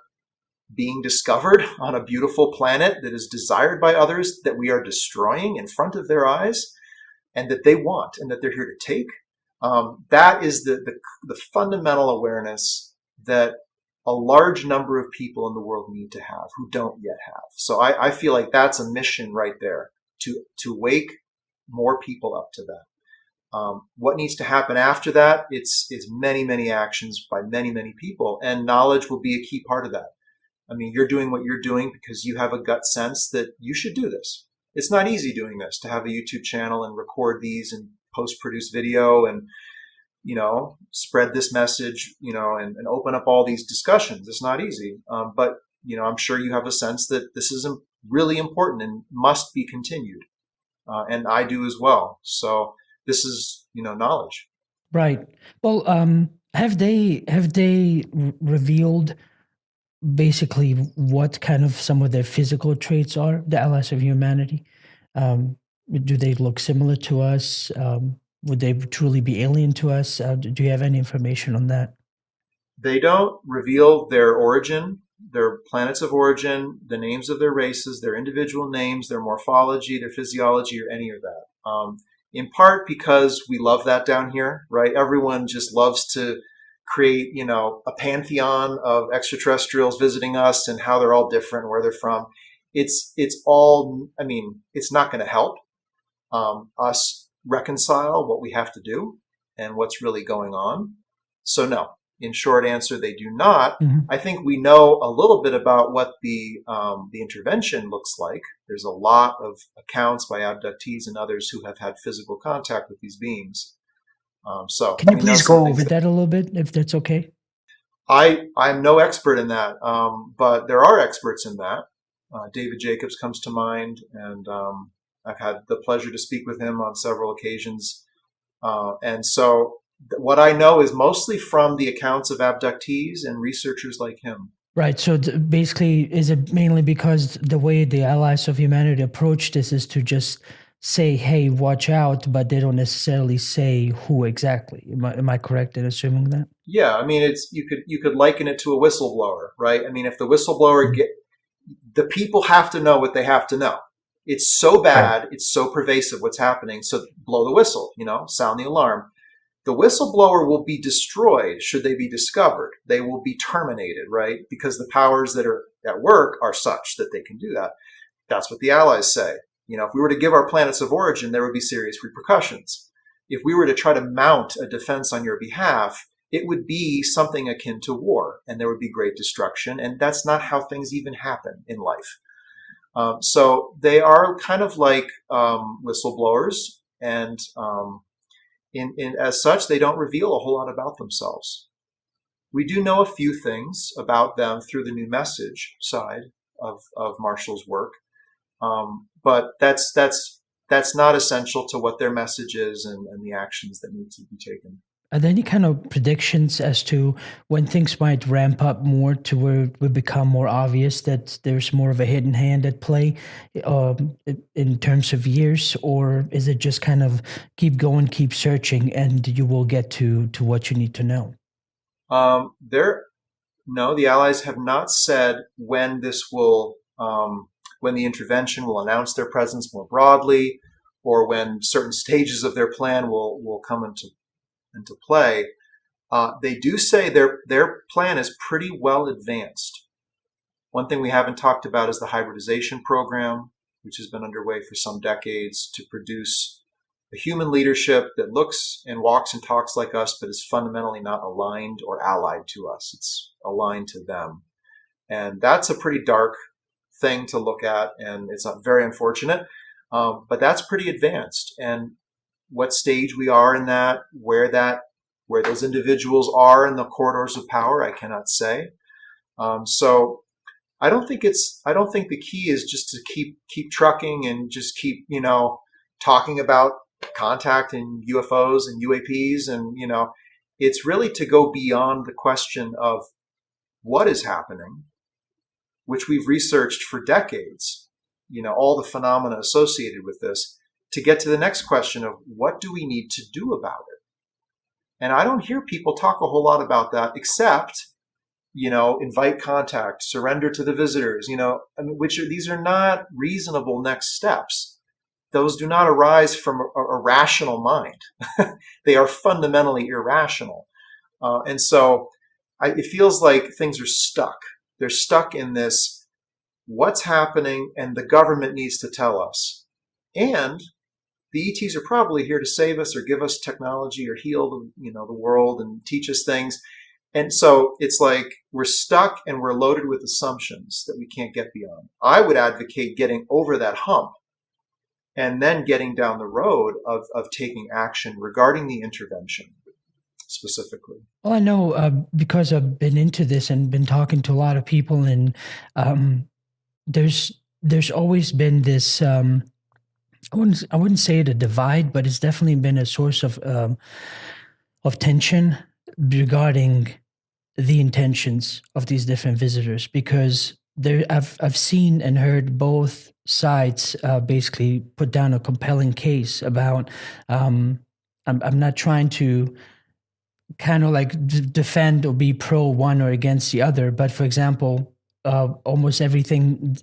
being discovered on a beautiful planet that is desired by others, that we are destroying in front of their eyes, and that they want and that they're here to take. That is the fundamental awareness that a large number of people in the world need to have who don't yet have. So I feel like that's a mission right there, to wake more people up to that. What needs to happen after that? It's many, many actions by many, many people, and knowledge will be a key part of that. I mean, you're doing what you're doing because you have a gut sense that you should do this. It's not easy doing this, to have a YouTube channel and record these and post-produce video and, spread this message, and open up all these discussions. It's not easy. But, I'm sure you have a sense that this is really important and must be continued. And I do as well. So this is, knowledge. Right. Well, have they revealed basically what kind of some of their physical traits are, the allies of humanity? Do they look similar to us? Would they truly be alien to us? Do you have any information on that? They don't reveal their origin. their planets of origin, the names of their races, their individual names, their morphology, their physiology, or any of that. In part because we love that down here, right? Everyone just loves to create, a pantheon of extraterrestrials visiting us and how they're all different, where they're from. It's all, it's not going to help us reconcile what we have to do and what's really going on. So no, in short answer, they do not. Mhm. I think we know a little bit about what the intervention looks like. There's a lot of accounts by abductees and others who have had physical contact with these beings. So Can you we know please some go things over that a little bit, if that's okay? I'm no expert in that, but there are experts in that. David Jacobs comes to mind, and I've had the pleasure to speak with him on several occasions. And so what I know is mostly from the accounts of abductees and researchers like him. Right. So basically, is it mainly because the way the allies of humanity approach this is to just say, hey, watch out, but they don't necessarily say who exactly? Am I correct in assuming that? Yeah, it's you could liken it to a whistleblower, right? If the whistleblower the people have to know what they have to know. It's so bad, it's so pervasive what's happening. So blow the whistle, sound the alarm. The whistleblower will be destroyed should they be discovered. They will be terminated, right? Because the powers that are at work are such that they can do that. That's what the allies say. If we were to give our planets of origin, there would be serious repercussions. If we were to try to mount a defense on your behalf, it would be something akin to war, and there would be great destruction. And that's not how things even happen in life. So they are kind of like whistleblowers, and as such, they don't reveal a whole lot about themselves. We do know a few things about them through the new message side of Marshall's work, but that's not essential to what their message is and the actions that need to be taken. Are there any kind of predictions as to when things might ramp up more to where it would become more obvious that there's more of a hidden hand at play in terms of years? Or is it just kind of keep going, keep searching, and you will get to what you need to know? No, the Allies have not said when this will, when the intervention will announce their presence more broadly, or when certain stages of their plan will come into play. They do say their plan is pretty well advanced. One thing we haven't talked about is the hybridization program, which has been underway for some decades to produce a human leadership that looks and walks and talks like us, but is fundamentally not aligned or allied to us. It's aligned to them. And that's a pretty dark thing to look at, and it's very unfortunate, but that's pretty advanced. And what stage we are in that, where those individuals are in the corridors of power, I cannot say. So I don't think the key is just to keep trucking and just keep, talking about contact and UFOs and UAPs. And, it's really to go beyond the question of what is happening, which we've researched for decades, all the phenomena associated with this, to get to the next question of what do we need to do about it? And I don't hear people talk a whole lot about that, except, invite contact, surrender to the visitors, these are not reasonable next steps. Those do not arise from a rational mind. They are fundamentally irrational. And so it feels like things are stuck. They're stuck in this, what's happening, and the government needs to tell us. And the ETs are probably here to save us or give us technology or heal the world and teach us things. And so it's like we're stuck and we're loaded with assumptions that we can't get beyond. I would advocate getting over that hump and then getting down the road of taking action regarding the intervention specifically. Well, I know because I've been into this and been talking to a lot of people, and there's always been this. I wouldn't say it a divide, but it's definitely been a source of tension regarding the intentions of these different visitors, because I've seen and heard both sides basically put down a compelling case about. I'm not trying to kind of like defend or be pro one or against the other, but for example, almost everything.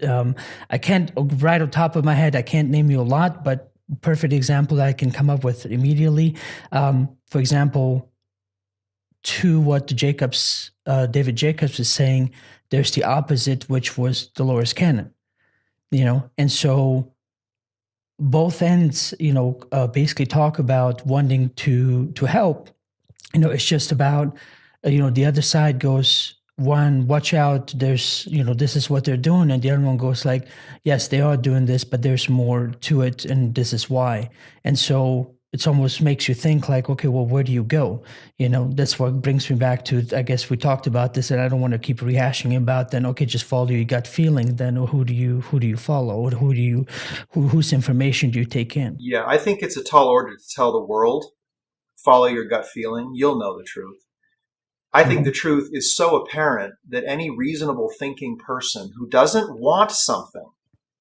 I can't, right on top of my head, I can't name you a lot, but perfect example that I can come up with immediately. For example, to what David Jacobs is saying, there's the opposite, which was Dolores Cannon, and so both ends, basically talk about wanting to help. It's just about, the other side goes, one, watch out, there's, this is what they're doing, and the other one goes like, yes, they are doing this, but there's more to it, and this is why. And so it almost makes you think like, okay, well, where do you go? That's what brings me back to, I guess we talked about this, and I don't want to keep rehashing about, then okay, just follow your gut feeling, then who do you follow, or whose information do you take in? Yeah, I think it's a tall order to tell the world, follow your gut feeling, you'll know the truth. I think the truth is so apparent that any reasonable thinking person who doesn't want something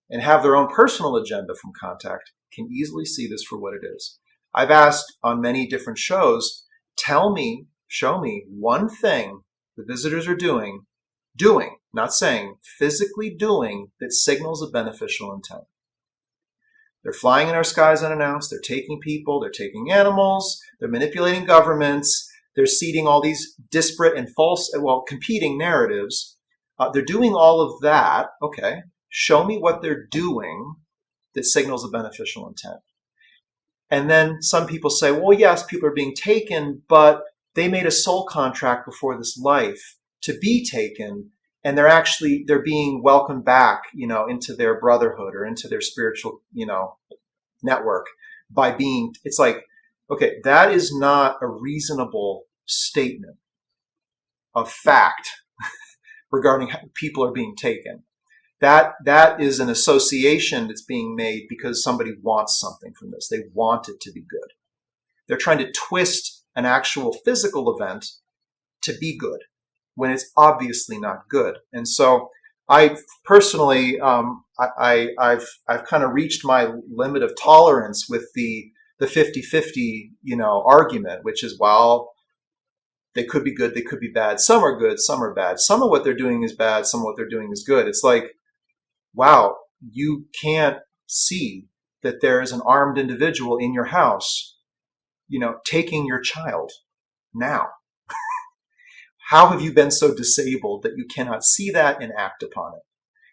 and have their own personal agenda from contact can easily see this for what it is. I've asked on many different shows, show me one thing the visitors are doing, not saying, physically doing, that signals a beneficial intent. They're flying in our skies unannounced, they're taking people, they're taking animals, they're manipulating governments, they're seeding all these disparate and false, competing narratives. They're doing all of that. Okay, show me what they're doing that signals a beneficial intent. And then some people say, well, yes, people are being taken, but they made a soul contract before this life to be taken, and they're being welcomed back, into their brotherhood or into their spiritual, network by being, it's like, okay, that is not a reasonable statement of fact regarding how people are being taken. That is an association that's being made because somebody wants something from this. They want it to be good. They're trying to twist an actual physical event to be good when it's obviously not good. And so I personally, I've kind of reached my limit of tolerance with the 50-50, argument, which is, well, they could be good, they could be bad. Some are good, some are bad. Some of what they're doing is bad, some of what they're doing is good. It's like, wow, you can't see that there is an armed individual in your house, taking your child now. How have you been so disabled that you cannot see that and act upon it?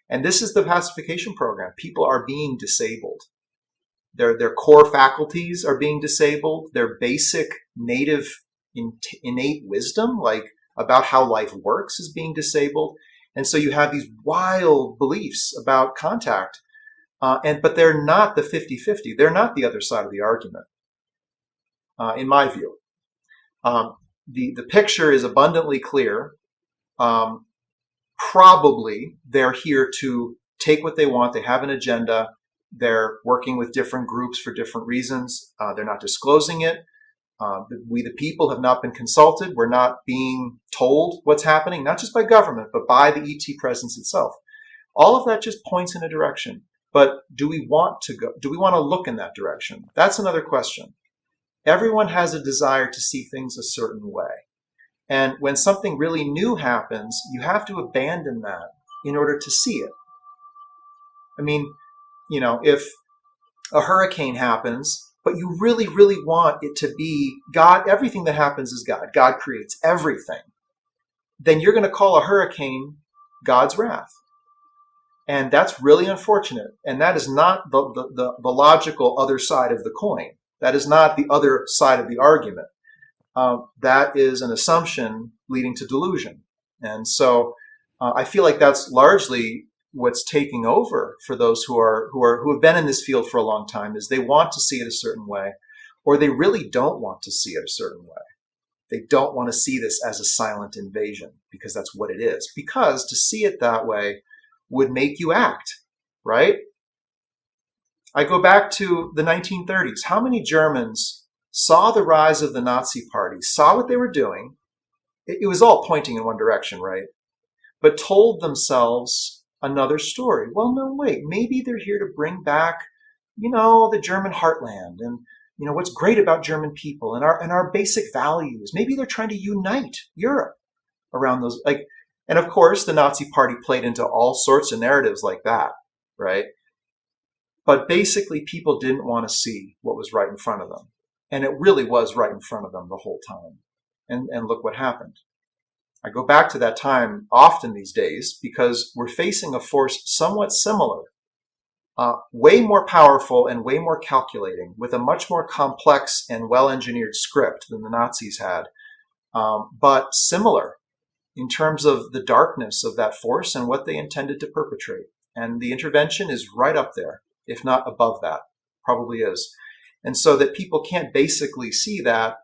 And this is the pacification program. People are being disabled. Their core faculties are being disabled. Their basic native innate wisdom, like about how life works, is being disabled. And so you have these wild beliefs about contact, but they're not the 50-50. They're not the other side of the argument, in my view. The picture is abundantly clear. Probably they're here to take what they want. They have an agenda. They're working with different groups for different reasons. They're not disclosing it. We, the people, have not been consulted. We're not being told what's happening, not just by government, but by the ET presence itself. All of that just points in a direction. But do we want to go? Do we want to look in that direction? That's another question. Everyone has a desire to see things a certain way. And when something really new happens, you have to abandon that in order to see it. I mean, if a hurricane happens, but you really, really want it to be God, everything that happens is God. God creates everything. Then you're going to call a hurricane God's wrath. And that's really unfortunate. And that is not the logical other side of the coin. That is not the other side of the argument. That is an assumption leading to delusion. And so I feel like that's largely what's taking over for those who have been in this field for a long time, is they want to see it a certain way, or they really don't want to see it a certain way. They don't want to see this as a silent invasion, because that's what it is. Because to see it that way would make you act, right? I go back to the 1930s. How many Germans saw the rise of the Nazi Party, saw what they were doing? It was all pointing in one direction, right? But told themselves another story. Well, no, wait, maybe they're here to bring back, the German heartland, and, what's great about German people and our basic values. Maybe they're trying to unite Europe around those, And of course, the Nazi Party played into all sorts of narratives like that, right? But basically, people didn't want to see what was right in front of them. And it really was right in front of them the whole time. And look what happened. I go back to that time often these days because we're facing a force somewhat similar, way more powerful and way more calculating, with a much more complex and well-engineered script than the Nazis had, but similar in terms of the darkness of that force and what they intended to perpetrate. And the intervention is right up there, if not above that, probably is. And so that people can't basically see that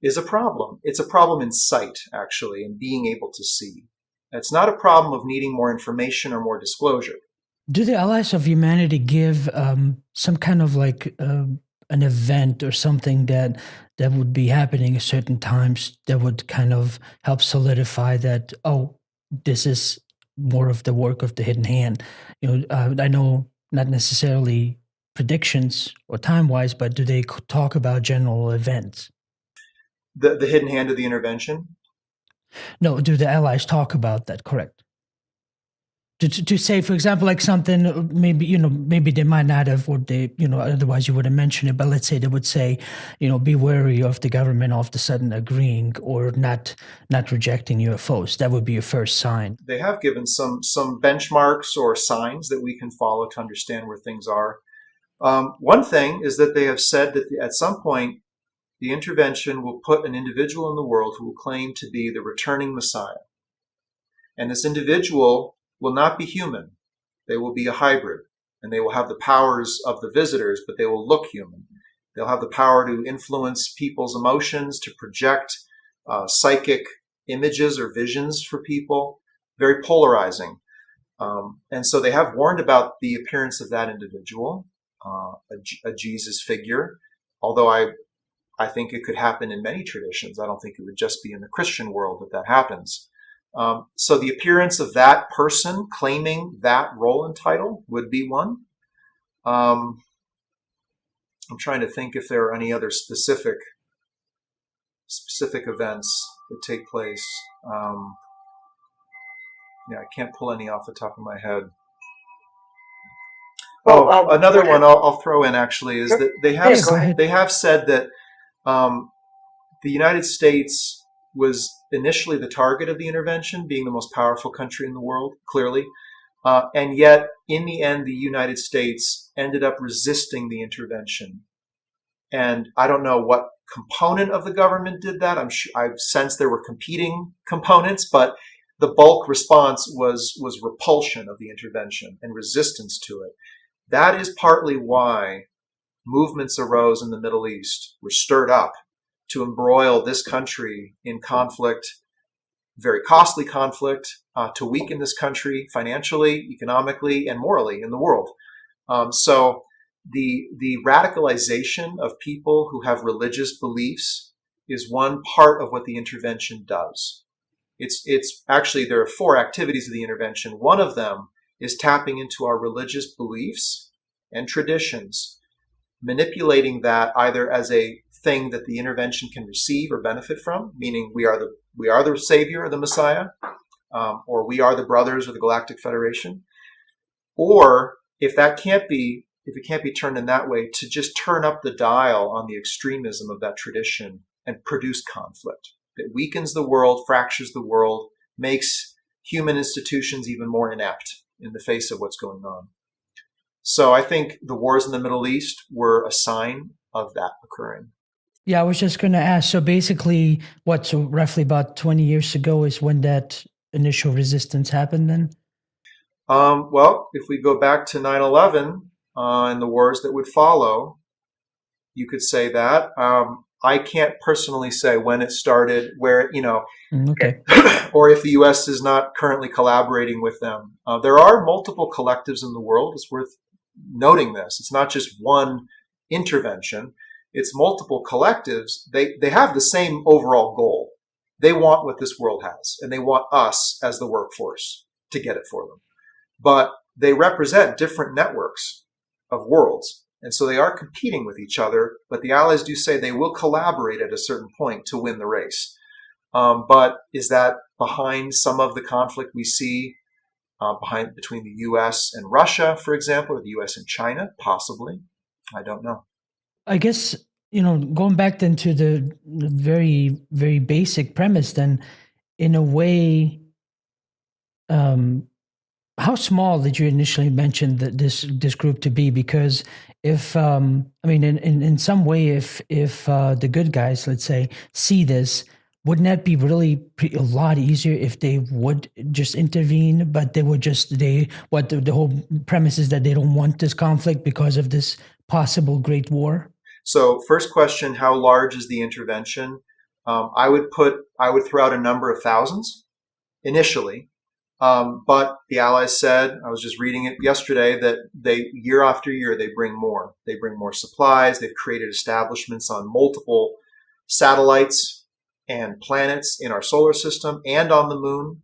is a problem. It's a problem in sight, actually, and being able to see. It's not a problem of needing more information or more disclosure. Do the Allies of Humanity give some kind of like an event or something that would be happening at certain times that would kind of help solidify that, oh, this is more of the work of the hidden hand? I know not necessarily predictions or time-wise, but do they talk about general events? The hidden hand of the intervention? No, do the Allies talk about that? Correct. To say, for example, like something maybe they might not have, or they otherwise you wouldn't mention it. But let's say they would say, be wary of the government all of a sudden agreeing or not rejecting UFOs. That would be a first sign. They have given some benchmarks or signs that we can follow to understand where things are. One thing is that they have said that at some point the intervention will put an individual in the world who will claim to be the returning Messiah, and this individual will not be human. They will be a hybrid, and they will have the powers of the visitors, but they will look human. They'll have the power to influence people's emotions, to project psychic images or visions for people, very polarizing. And so they have warned about the appearance of that individual, a Jesus figure, although I think it could happen in many traditions. I don't think it would just be in the Christian world that happens. So the appearance of that person claiming that role and title would be one. I'm trying to think if there are any other specific events that take place. I can't pull any off the top of my head. Another one I'll throw in actually is that they have said that the United States was initially the target of the intervention, being the most powerful country in the world, clearly. And yet, in the end, the United States ended up resisting the intervention. And I don't know what component of the government did that. I've sensed there were competing components, but the bulk response was repulsion of the intervention and resistance to it. That is partly why movements arose in the Middle East, were stirred up to embroil this country in conflict, very costly conflict, to weaken this country financially, economically, and morally in the world. So the radicalization of people who have religious beliefs is one part of what the intervention does. It's actually, there are 4 activities of the intervention. One of them is tapping into our religious beliefs and traditions, manipulating that either as a thing that the intervention can receive or benefit from, meaning we are the savior or the Messiah, or we are the brothers of the Galactic Federation, or if it can't be turned in that way, to just turn up the dial on the extremism of that tradition and produce conflict that weakens the world, fractures the world, makes human institutions even more inept in the face of what's going on. So I think the wars in the Middle East were a sign of that occurring. Yeah, I was just going to ask. So basically, so roughly about 20 years ago is when that initial resistance happened then? Well, if we go back to 9/11 and the wars that would follow, you could say that. I can't personally say when it started, where, okay. or if the U.S. is not currently collaborating with them. There are multiple collectives in the world. It's worth noting this. It's not just one intervention. It's multiple collectives. They have the same overall goal. They want what this world has, and they want us as the workforce to get it for them. But they represent different networks of worlds, and so they are competing with each other. But the Allies do say they will collaborate at a certain point to win the race. But is that behind some of the conflict we see between the U.S. and Russia, for example, or the U.S. and China? Possibly. I don't know. I guess, going back then to the very, very basic premise, then, in a way, how small did you initially mention that this group to be? Because if I mean, in some way, if the good guys, let's say, see this, wouldn't that be really a lot easier if they would just intervene? But they would just the whole premise is that they don't want this conflict because of this possible great war. So, first question: how large is the intervention? I would throw out a number of thousands initially. But the Allies said, I was just reading it yesterday, that year after year, they bring more. They bring more supplies. They've created establishments on multiple satellites and planets in our solar system and on the moon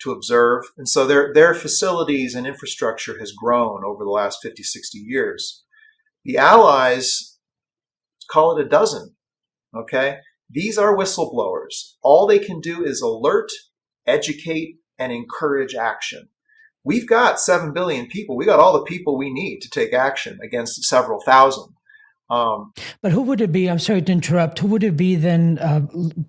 to observe. And so their facilities and infrastructure has grown over the last 50, 60 years. The Allies, call it a dozen, okay? These are whistleblowers. All they can do is alert, educate, and encourage action. We've got 7 billion people. We got all the people we need to take action against several thousand. But who would it be? I'm sorry to interrupt. Who would it be then?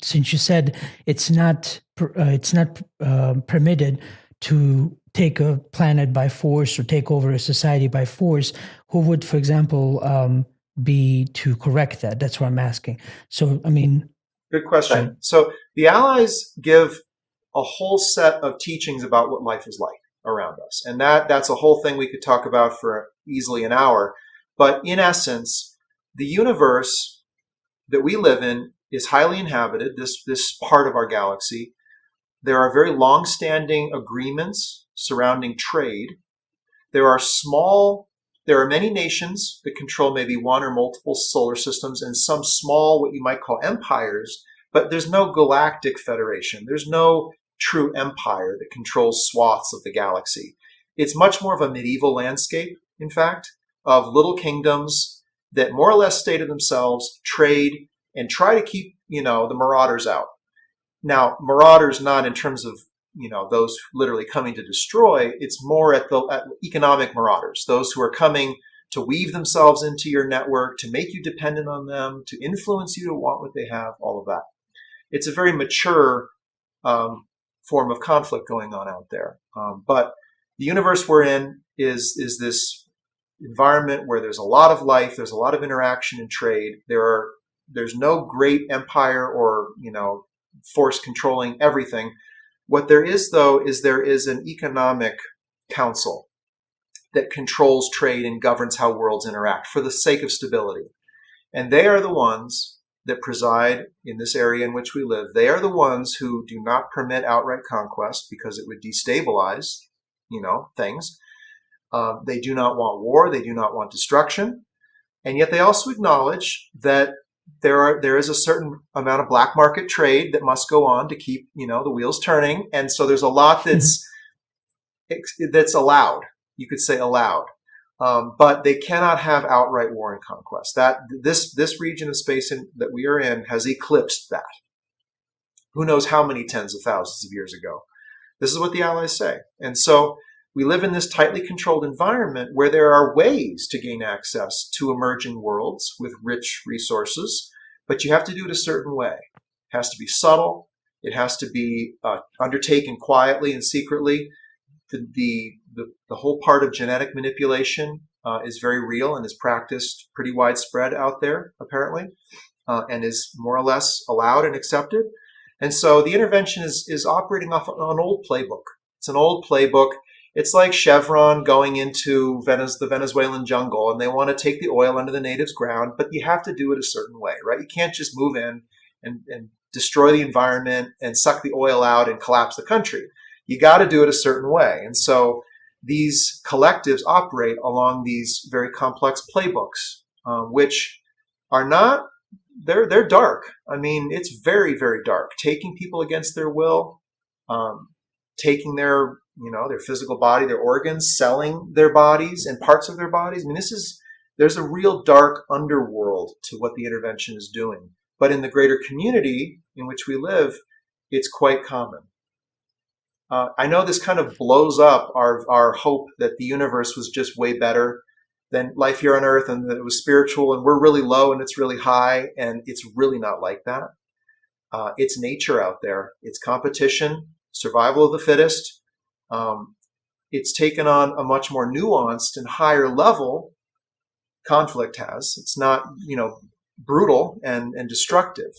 Since you said it's not permitted to take a planet by force or take over a society by force, who would, for example, be to correct that? That's what I'm asking. So, I mean, good question. So the Allies give a whole set of teachings about what life is like around us. And that's a whole thing we could talk about for easily an hour. But in essence, the universe that we live in is highly inhabited, this part of our galaxy. There are very long-standing agreements surrounding trade. There are many nations that control maybe one or multiple solar systems and some small, what you might call empires, but there's no galactic federation. There's no true empire that controls swaths of the galaxy. It's much more of a medieval landscape, in fact, of little kingdoms that more or less stay to themselves, trade, and try to keep, the marauders out. Now, marauders not in terms of, those literally coming to destroy. It's more at economic marauders, those who are coming to weave themselves into your network, to make you dependent on them, to influence you to want what they have, all of that. It's a very mature form of conflict going on out there. But the universe we're in is this environment where there's a lot of life, there's a lot of interaction and trade. There's no great empire or, force controlling everything. What there is, though, is there is an economic council that controls trade and governs how worlds interact for the sake of stability. And they are the ones that preside in this area in which we live. They are the ones who do not permit outright conquest because it would destabilize, things. They do not want war. They do not want destruction. And yet they also acknowledge that there is a certain amount of black market trade that must go on to keep, the wheels turning. And so there's a lot that's allowed. You could say allowed. But they cannot have outright war and conquest. This region of space that we are in has eclipsed that. Who knows how many tens of thousands of years ago? This is what the Allies say. And so we live in this tightly controlled environment where there are ways to gain access to emerging worlds with rich resources, but you have to do it a certain way. It has to be subtle. It has to be undertaken quietly and secretly. The whole part of genetic manipulation is very real and is practiced pretty widespread out there, apparently, and is more or less allowed and accepted. And so the intervention is operating off an old playbook. It's an old playbook. It's like Chevron going into the Venezuelan jungle, and they want to take the oil under the natives' ground, but you have to do it a certain way, right? You can't just move in and destroy the environment and suck the oil out and collapse the country. You got to do it a certain way. And so these collectives operate along these very complex playbooks, which are not, they're dark. I mean, it's very, very dark. Taking people against their will, taking their physical body, their organs, selling their bodies and parts of their bodies. I mean, there's a real dark underworld to what the intervention is doing. But in the greater community in which we live, It's quite common. I know this kind of blows up our hope that the universe was just way better than life here on Earth and that it was spiritual and we're really low and it's really high, and it's really not like that. It's nature out there. It's competition, survival of the fittest. It's taken on a much more nuanced and higher level. Conflict has. It's not, brutal and destructive.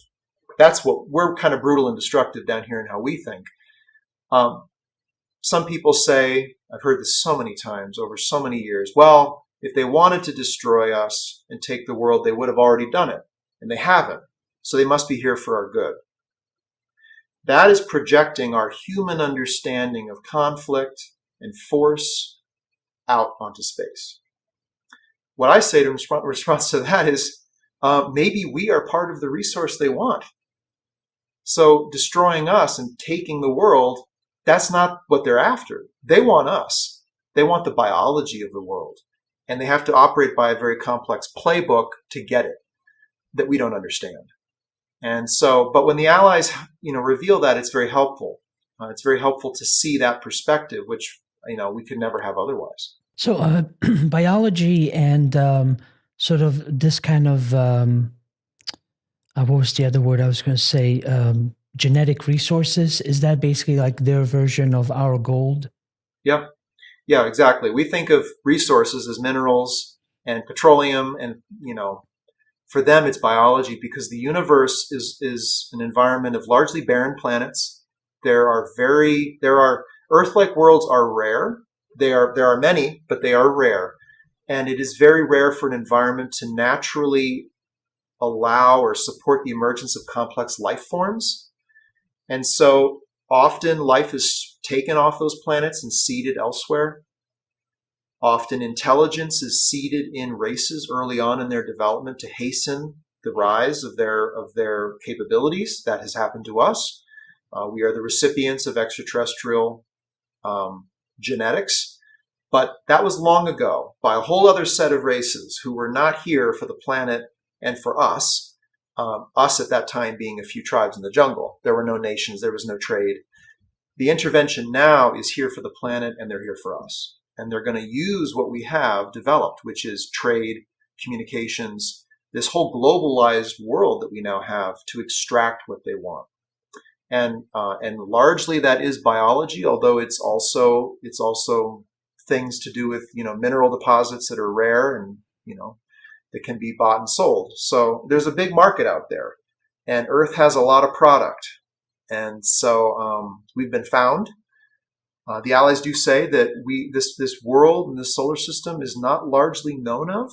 That's what we're kind of brutal and destructive down here in how we think. Some people say, I've heard this so many times over so many years, well, if they wanted to destroy us and take the world, they would have already done it. And they haven't. So they must be here for our good. That is projecting our human understanding of conflict and force out onto space. What I say in response to that is, maybe we are part of the resource they want. So destroying us and taking the world, that's not what they're after. They want us. They want the biology of the world. And they have to operate by a very complex playbook to get it that we don't understand. And so, but when the Allies, reveal that, it's very helpful. It's very helpful to see that perspective, which, we could never have otherwise. So biology and sort of this kind of, what was the other word I was going to say? Genetic resources. Is that basically like their version of our gold? Yep. Yeah, exactly. We think of resources as minerals and petroleum and, for them it's biology, because the universe is an environment of largely barren planets. There are Earth-like worlds are rare. There are many, but they are rare. And it is very rare for an environment to naturally allow or support the emergence of complex life forms. And so often life is taken off those planets and seeded elsewhere. Often intelligence is seeded in races early on in their development to hasten the rise of their capabilities. That has happened to us. We are the recipients of extraterrestrial genetics, but that was long ago by a whole other set of races who were not here for the planet and for us. Us at that time being a few tribes in the jungle. There were no nations. There was no trade. The intervention now is here for the planet, and they're here for us. And they're going to use what we have developed, which is trade, communications, this whole globalized world that we now have, to extract what they want. And largely that is biology, although it's also things to do with mineral deposits that are rare and that can be bought and sold. So there's a big market out there, and Earth has a lot of product. And so we've been found. The Allies do say that this world and this solar system is not largely known of,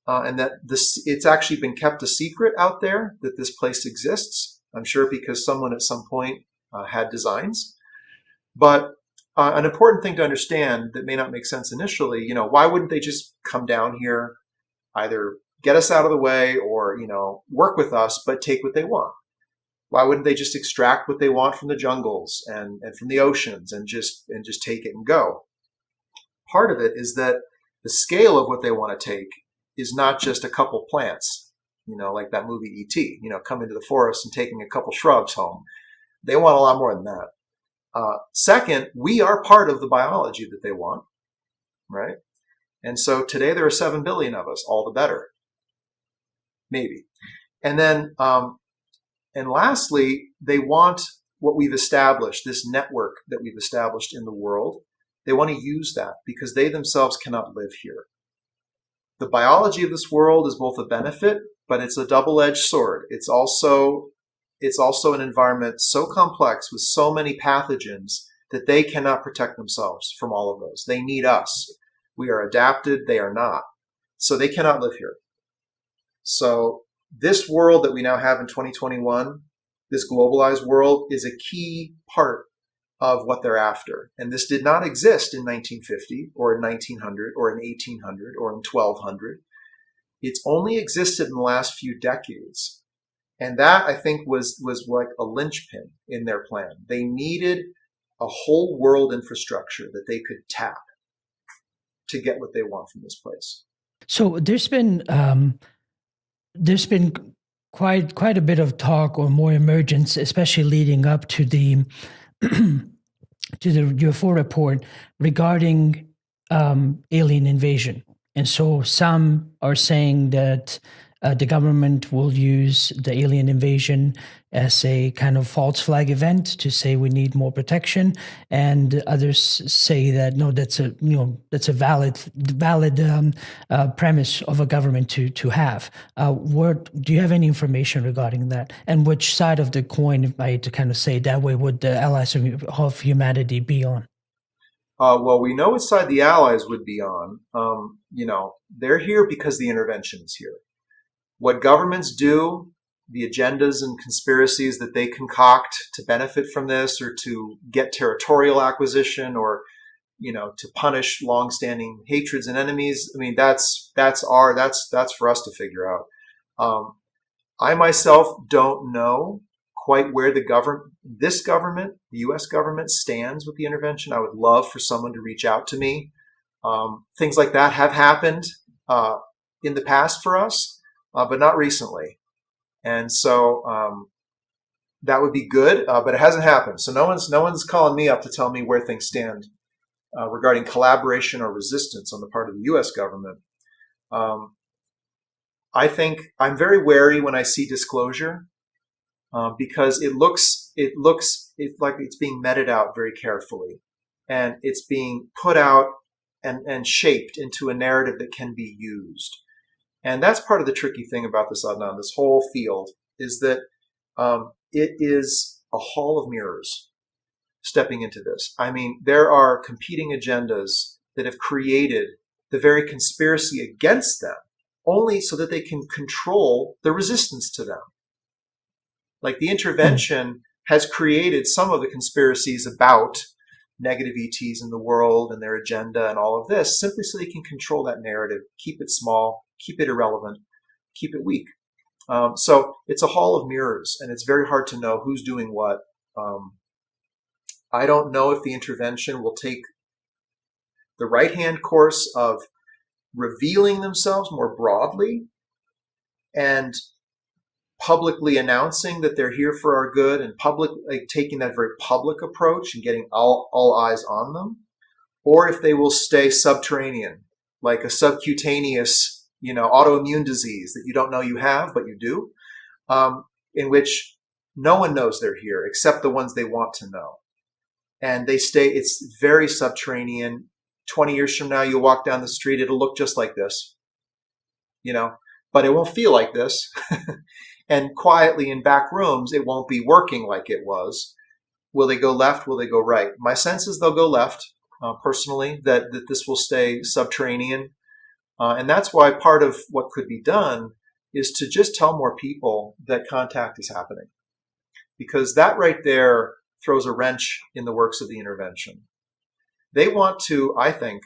and that it's actually been kept a secret out there that this place exists. I'm sure because someone at some point had designs. But an important thing to understand that may not make sense initially, why wouldn't they just come down here, either get us out of the way or, work with us, but take what they want? Why wouldn't they just extract what they want from the jungles and from the oceans and just take it and go? Part of it is that the scale of what they want to take is not just a couple plants, like that movie E.T., come into the forest and taking a couple shrubs home. They want a lot more than that. Second, we are part of the biology that they want, right? And so today there are 7 billion of us, all the better. Maybe. And then, and lastly, they want what we've established, this network that we've established in the world. They want to use that because they themselves cannot live here. The biology of this world is both a benefit, but it's a double-edged sword. It's also an environment so complex with so many pathogens that they cannot protect themselves from all of those. They need us. We are adapted. They are not. So they cannot live here. So this world that we now have in 2021, this globalized world, is a key part of what they're after. And this did not exist in 1950 or in 1900 or in 1800 or in 1200. It's only existed in the last few decades. And that, I think, was like a linchpin in their plan. They needed a whole world infrastructure that they could tap to get what they want from this place. So there's been quite a bit of talk or more emergence, especially leading up to the to the UFO report regarding alien invasion. And so some are saying that the government will use the alien invasion as a kind of false flag event to say we need more protection, and others say that no, that's a valid premise of a government to have. What do you have any information regarding that, and which side of the coin, to kind of say that way, would the allies of humanity be on? Well, we know which side the Allies would be on. They're here because the intervention is here. What governments do, the agendas and conspiracies that they concoct to benefit from this, or to get territorial acquisition, or to punish longstanding hatreds and enemies. I mean, that's for us to figure out. I myself don't know quite where this government, the U.S. government, stands with the intervention. I would love for someone to reach out to me. Things like that have happened in the past for us, but not recently. And so that would be good, but it hasn't happened. So no one's calling me up to tell me where things stand regarding collaboration or resistance on the part of the U.S. government. I think I'm very wary when I see disclosure. Because it looks like it's being meted out very carefully, and it's being put out and shaped into a narrative that can be used. And that's part of the tricky thing about this, Adnan, this whole field, is that it is a hall of mirrors stepping into this. I mean, there are competing agendas that have created the very conspiracy against them only so that they can control the resistance to them. Like the intervention has created some of the conspiracies about negative ETs in the world and their agenda and all of this, simply so they can control that narrative, keep it small, keep it irrelevant, keep it weak. So it's a hall of mirrors, and it's very hard to know who's doing what. I don't know if the intervention will take the right-hand course of revealing themselves more broadly and publicly announcing that they're here for our good, and taking that very public approach and getting all eyes on them, or if they will stay subterranean, like a subcutaneous, autoimmune disease that you don't know you have, but you do, in which no one knows they're here except the ones they want to know. And they stay, it's very subterranean. 20 years from now, you'll walk down the street, it'll look just like this, but it won't feel like this. And quietly in back rooms, it won't be working like it was. Will they go left? Will they go right? My sense is they'll go left, personally, that this will stay subterranean. And that's why part of what could be done is to just tell more people that contact is happening. Because that right there throws a wrench in the works of the intervention. They want to, I think,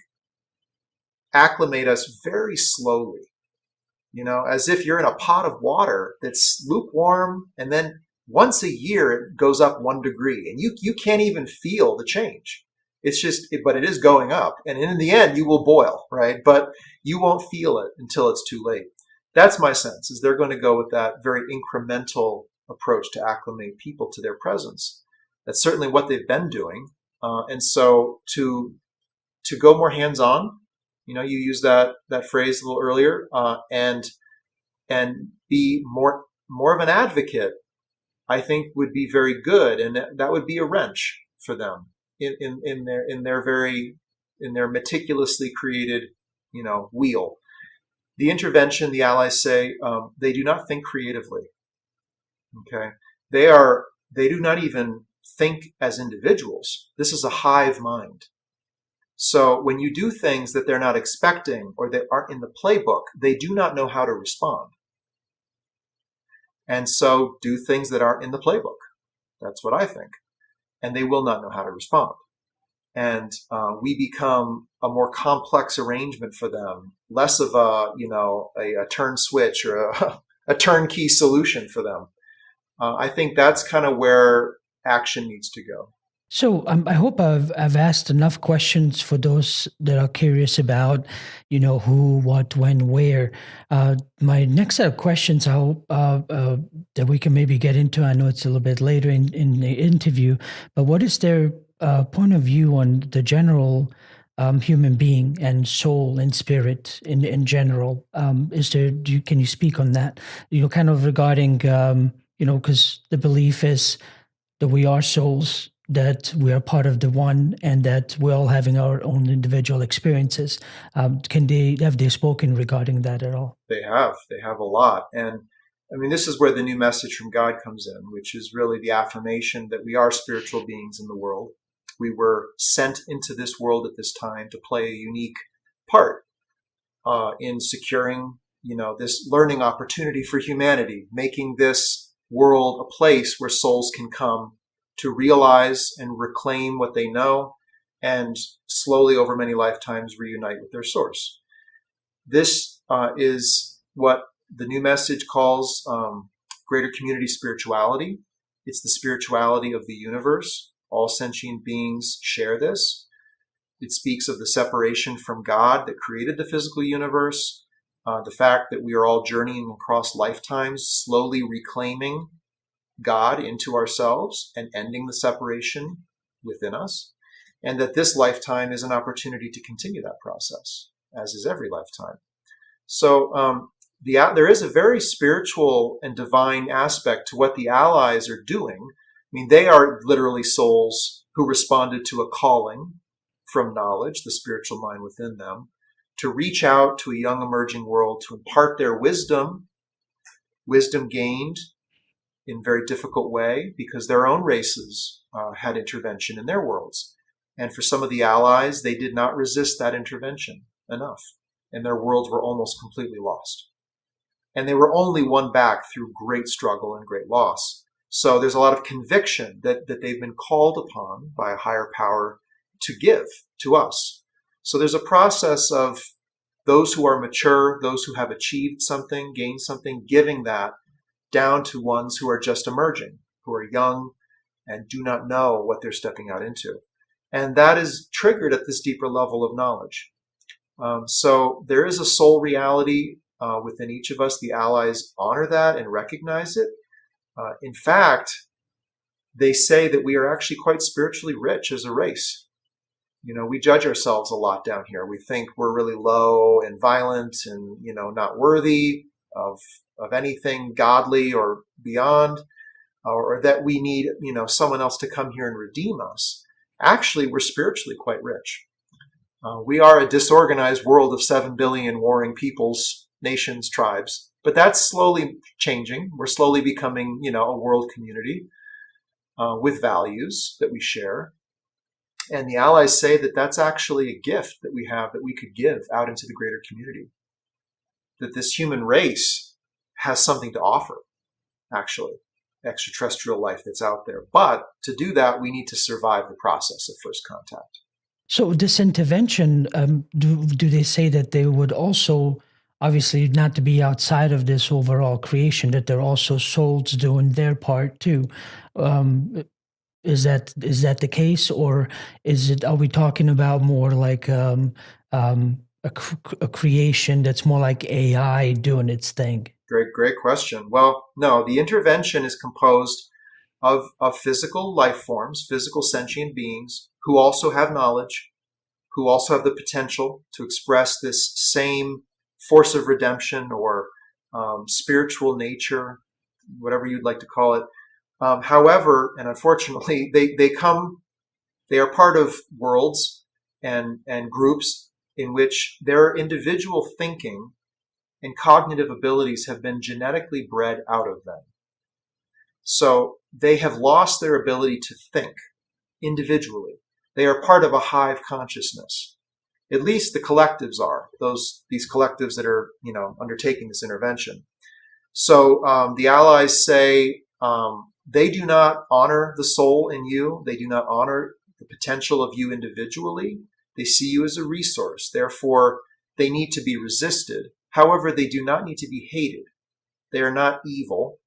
acclimate us very slowly. As if you're in a pot of water that's lukewarm, and then once a year it goes up 1 degree, and you can't even feel the change. But it is going up, and in the end you will boil, right? But you won't feel it until it's too late. That's my sense, is they're going to go with that very incremental approach to acclimate people to their presence. That's certainly what they've been doing, and so to go more hands-on. You used that phrase a little earlier, and be more of an advocate, I think would be very good, and that would be a wrench for them in their meticulously created wheel. The intervention, the Allies say, they do not think creatively. Okay, they do not even think as individuals. This is a hive mind. So when you do things that they're not expecting or that aren't in the playbook, they do not know how to respond. And so do things that aren't in the playbook. That's what I think. And they will not know how to respond. And we become a more complex arrangement for them, less of a turn switch or a turnkey solution for them. I think that's kind of where action needs to go. So I hope I've asked enough questions for those that are curious about, who, what, when, where. My next set of questions, I hope that we can maybe get into. I know it's a little bit later in the interview, but what is their point of view on the general human being and soul and spirit in general? Is there? Can you speak on that? Kind of regarding, because the belief is that we are souls, that we are part of the one, and that we're all having our own individual experiences. Have they spoken regarding that at all? They have a lot. And I mean, this is where the new message from God comes in, which is really the affirmation that we are spiritual beings in the world. We were sent into this world at this time to play a unique part in securing, this learning opportunity for humanity, making this world a place where souls can come to realize and reclaim what they know and slowly over many lifetimes reunite with their source. This is what the new message calls greater community spirituality. It's the spirituality of the universe. All sentient beings share this. It speaks of the separation from God that created the physical universe, the fact that we are all journeying across lifetimes, slowly reclaiming God into ourselves and ending the separation within us, and that this lifetime is an opportunity to continue that process, as is every lifetime. So there is a very spiritual and divine aspect to what the allies are doing. I mean, they are literally souls who responded to a calling from knowledge, the spiritual mind within them, to reach out to a young emerging world, to impart their wisdom gained in a very difficult way because their own races had intervention in their worlds. And for some of the allies, they did not resist that intervention enough, and their worlds were almost completely lost. And they were only won back through great struggle and great loss. So there's a lot of conviction that they've been called upon by a higher power to give to us. So there's a process of those who are mature, those who have achieved something, gained something, giving that down to ones who are just emerging, who are young and do not know what they're stepping out into. And that is triggered at this deeper level of knowledge. So there is a soul reality within each of us. The allies honor that and recognize it. In fact, they say that we are actually quite spiritually rich as a race. We judge ourselves a lot down here. We think we're really low and violent and, not worthy of anything godly or beyond, or that we need, someone else to come here and redeem us. Actually, we're spiritually quite rich. We are a disorganized world of 7 billion warring peoples, nations, tribes, but that's slowly changing. We're slowly becoming, a world community with values that we share. And the allies say that that's actually a gift that we have that we could give out into the greater community. That this human race has something to offer, actually, extraterrestrial life that's out there. But to do that, we need to survive the process of first contact. So this intervention, do they say that they would also, obviously not to be outside of this overall creation, that they're also souls doing their part too? Is that the case, or are we talking about more like a creation that's more like AI doing its thing? Great question. Well, no, the intervention is composed of physical life forms, physical sentient beings who also have knowledge, who also have the potential to express this same force of redemption or spiritual nature, whatever you'd like to call it. However, and unfortunately, they are part of worlds and groups in which their individual thinking and cognitive abilities have been genetically bred out of them. So they have lost their ability to think individually. They are part of a hive consciousness. At least the collectives are, these collectives that are, undertaking this intervention. So the allies say they do not honor the soul in you. They do not honor the potential of you individually. They see you as a resource. Therefore, they need to be resisted. However, they do not need to be hated. They are not evil.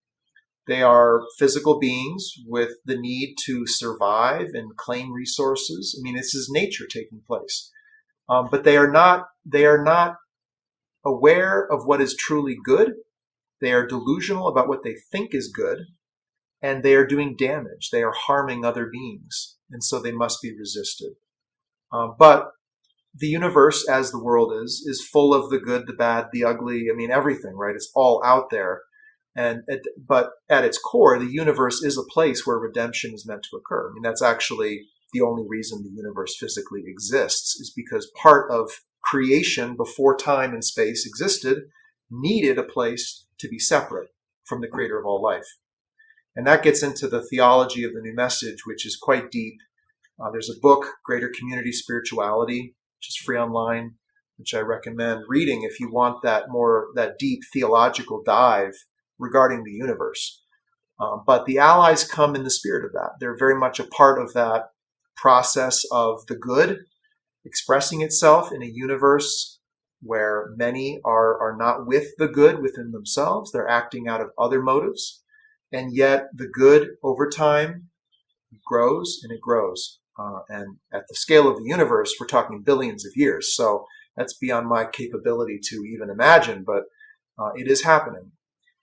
They are physical beings with the need to survive and claim resources. I mean, this is nature taking place. But they are not aware of what is truly good. They are delusional about what they think is good, and they are doing damage. They are harming other beings, and so they must be resisted. But the universe, as the world is full of the good, the bad, the ugly. I mean, everything, right? It's all out there. But at its core, the universe is a place where redemption is meant to occur. I mean, that's actually the only reason the universe physically exists, is because part of creation before time and space existed needed a place to be separate from the creator of all life. And that gets into the theology of the new message, which is quite deep. There's a book, Greater Community Spirituality, which is free online, which I recommend reading if you want that deep theological dive regarding the universe. But the allies come in the spirit of that. They're very much a part of that process of the good expressing itself in a universe where many are not with the good within themselves. They're acting out of other motives. And yet the good over time grows and it grows. And at the scale of the universe, we're talking billions of years. So that's beyond my capability to even imagine, but it is happening.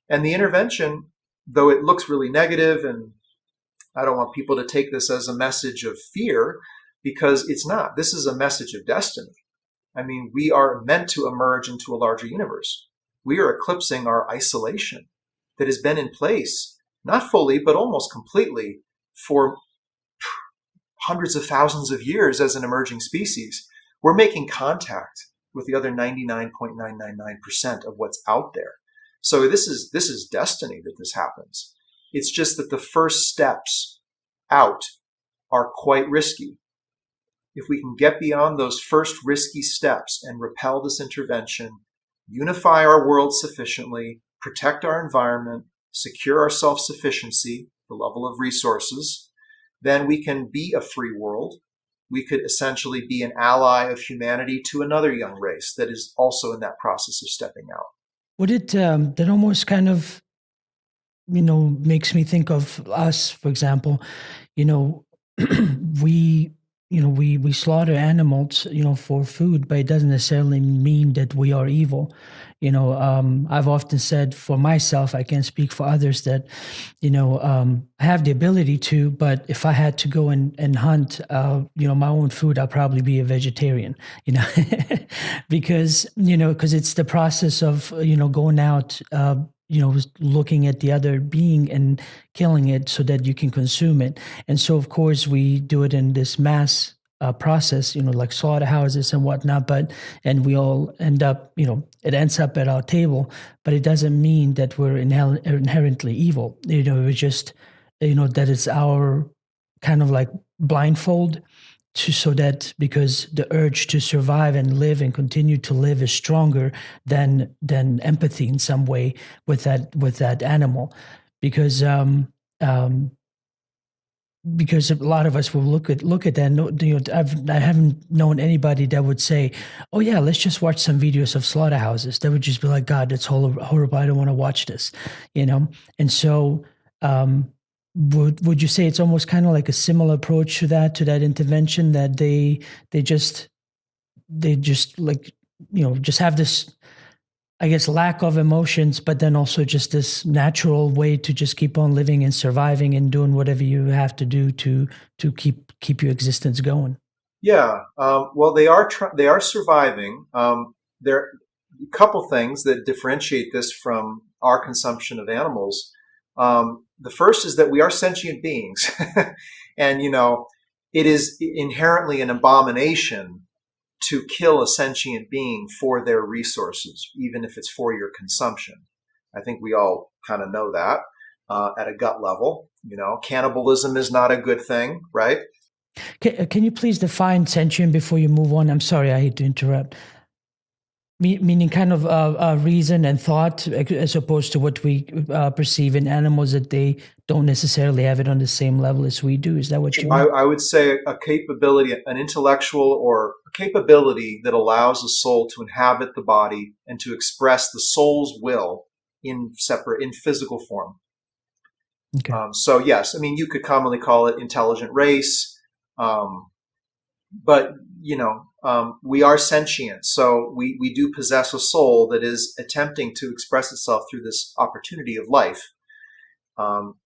And the intervention, though it looks really negative, and I don't want people to take this as a message of fear, because it's not. This is a message of destiny. I mean, we are meant to emerge into a larger universe. We are eclipsing our isolation that has been in place, not fully, but almost completely, for hundreds of thousands of years as an emerging species. We're making contact with the other 99.999% of what's out there. So this is destiny that this happens. It's just that the first steps out are quite risky. If we can get beyond those first risky steps and repel this intervention, unify our world sufficiently, protect our environment, secure our self-sufficiency, the level of resources, then we can be a free world. We could essentially be an ally of humanity to another young race that is also in that process of stepping out. Would it, that almost kind of, makes me think of us, for example, we, we slaughter animals, for food, but it doesn't necessarily mean that we are evil. I've often said for myself, I can't speak for others, that, I have the ability to, but if I had to go and hunt, my own food, I'll probably be a vegetarian, because it's the process of, going out, looking at the other being and killing it so that you can consume it. And so, of course, we do it in this mass process, like slaughterhouses and whatnot, and we all end up, it ends up at our table, but it doesn't mean that we're inherently evil. It's just, that it's our kind of like blindfold, so that, because the urge to survive and live and continue to live is stronger than empathy in some way with that animal, because a lot of us will look at that. And, I haven't known anybody that would say, "Oh yeah, let's just watch some videos of slaughterhouses." They would just be like, "God, that's horrible. I don't want to watch this," And so, would you say it's almost kind of like a similar approach to that intervention, that they just like, just have this, I guess, lack of emotions, but then also just this natural way to just keep on living and surviving and doing whatever you have to do to keep your existence going? Yeah, well, they are surviving. There are a couple things that differentiate this from our consumption of animals. The first is that we are sentient beings, and it is inherently an abomination to kill a sentient being for their resources, even if it's for your consumption. I think we all kind of know that at a gut level. Cannibalism is not a good thing, right? Can you please define sentient before you move on? I'm sorry, I hate to interrupt. Meaning kind of reason and thought, as opposed to what we perceive in animals, that they don't necessarily have it on the same level as we do. Is that what you mean? I would say a capability, an intellectual or a capability that allows a soul to inhabit the body and to express the soul's will in physical form. Okay. So yes, I mean, you could commonly call it intelligent race, but we are sentient, so we do possess a soul that is attempting to express itself through this opportunity of life.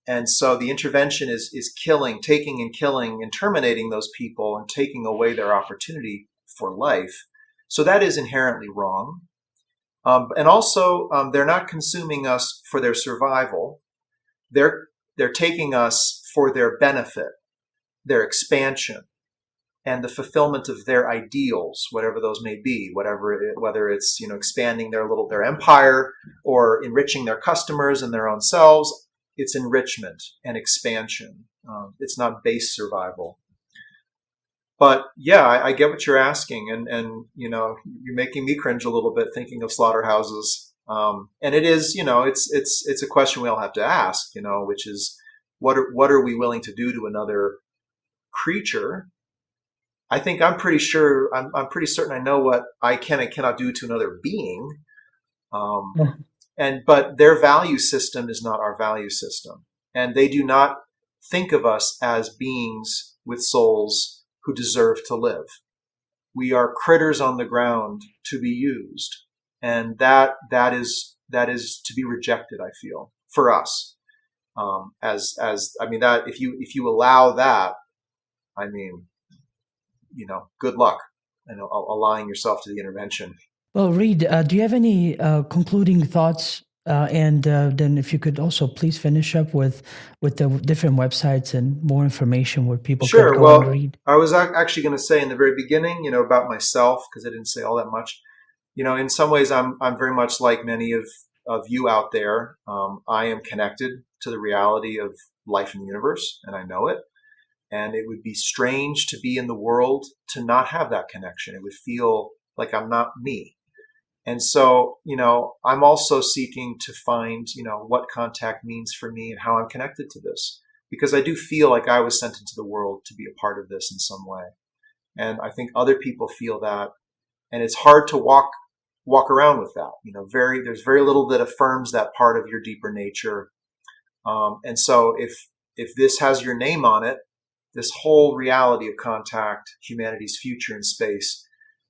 And so the intervention is killing, taking and killing and terminating those people and taking away their opportunity for life. So that is inherently wrong. And also, they're not consuming us for their survival. They're taking us for their benefit, their expansion, and the fulfillment of their ideals, whatever those may be, whether it's expanding their empire or enriching their customers and their own selves. It's enrichment and expansion. It's not base survival. But yeah, I get what you're asking, and you're making me cringe a little bit thinking of slaughterhouses. And it is, it's a question we all have to ask, which is what are we willing to do to another creature? I think I'm pretty certain I know what I can and cannot do to another being. But their value system is not our value system, and they do not think of us as beings with souls who deserve to live. We are critters on the ground to be used, and that is to be rejected, I feel, for us. That if you allow that, I mean, good luck and aligning yourself to the intervention. Well, Reed, do you have any concluding thoughts? And then if you could also please finish up with the different websites and more information where people Sure. could go Well, and read. I was actually going to say in the very beginning, about myself, because I didn't say all that much. In some ways, I'm very much like many of you out there. I am connected to the reality of life in the universe, and I know it. And it would be strange to be in the world to not have that connection. It would feel like I'm not me. And so, I'm also seeking to find, what contact means for me and how I'm connected to this. Because I do feel like I was sent into the world to be a part of this in some way. And I think other people feel that. And it's hard to walk around with that. There's very little that affirms that part of your deeper nature. And so if this has your name on it, this whole reality of contact, humanity's future in space,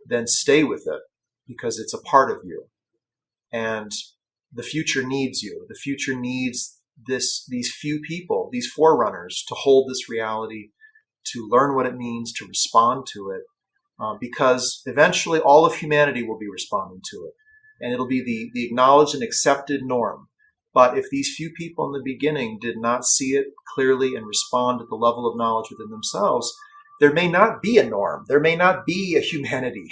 then stay with it, because it's a part of you. And the future needs you. The future needs these few people, these forerunners, to hold this reality, to learn what it means, to respond to it, because eventually all of humanity will be responding to it. And it'll be the acknowledged and accepted norm. But if these few people in the beginning did not see it clearly and respond at the level of knowledge within themselves, there may not be a norm. There may not be a humanity,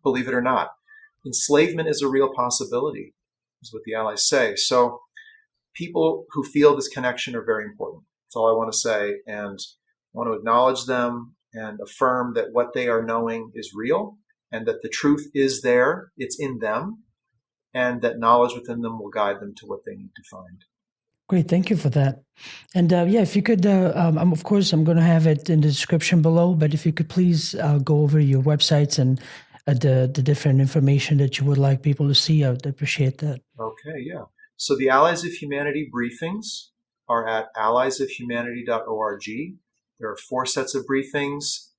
believe it or not. Enslavement is a real possibility, is what the Allies say. So people who feel this connection are very important. That's all I want to say. And I want to acknowledge them and affirm that what they are knowing is real, and that the truth is there. It's in them. And that knowledge within them will guide them to what they need to find. Great, thank you for that. And if you could, of course, I'm going to have it in the description below, but if you could please go over your websites and the different information that you would like people to see, I would appreciate that. Okay, yeah. So the Allies of Humanity briefings are at alliesofhumanity.org. There are 4 sets of briefings.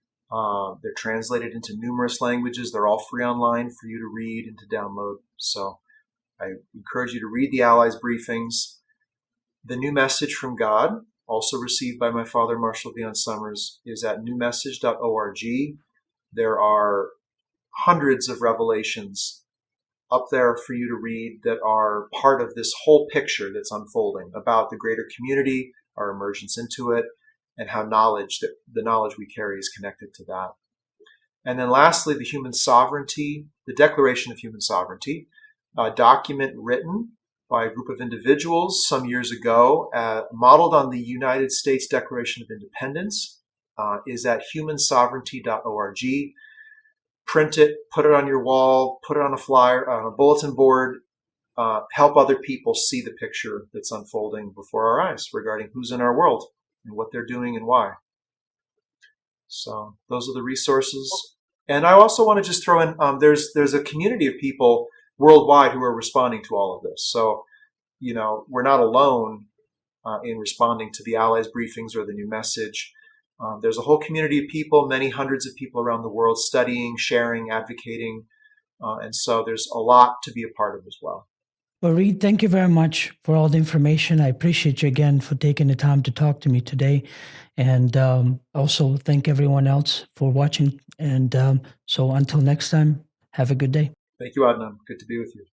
They're translated into numerous languages. They're all free online for you to read and to download. So I encourage you to read the Allies briefings. The New Message from God, also received by my father, Marshall Dion Summers, is at newmessage.org. There are hundreds of revelations up there for you to read that are part of this whole picture that's unfolding about the greater community, our emergence into it, and how the knowledge we carry is connected to that. And then lastly, the Declaration of Human Sovereignty, a document written by a group of individuals some years ago, modeled on the United States Declaration of Independence, is at humansovereignty.org. Print it, put it on your wall, put it on a flyer, on a bulletin board, help other people see the picture that's unfolding before our eyes regarding who's in our world and what they're doing and why. So those are the resources. And I also want to just throw in, there's a community of people worldwide who are responding to all of this. So, we're not alone in responding to the Allies briefings or the new message. There's a whole community of people, many hundreds of people around the world studying, sharing, advocating. And so there's a lot to be a part of as well. Well, Reed, thank you very much for all the information. I appreciate you again for taking the time to talk to me today. And also thank everyone else for watching. And so until next time, have a good day. Thank you, Adnan. Good to be with you.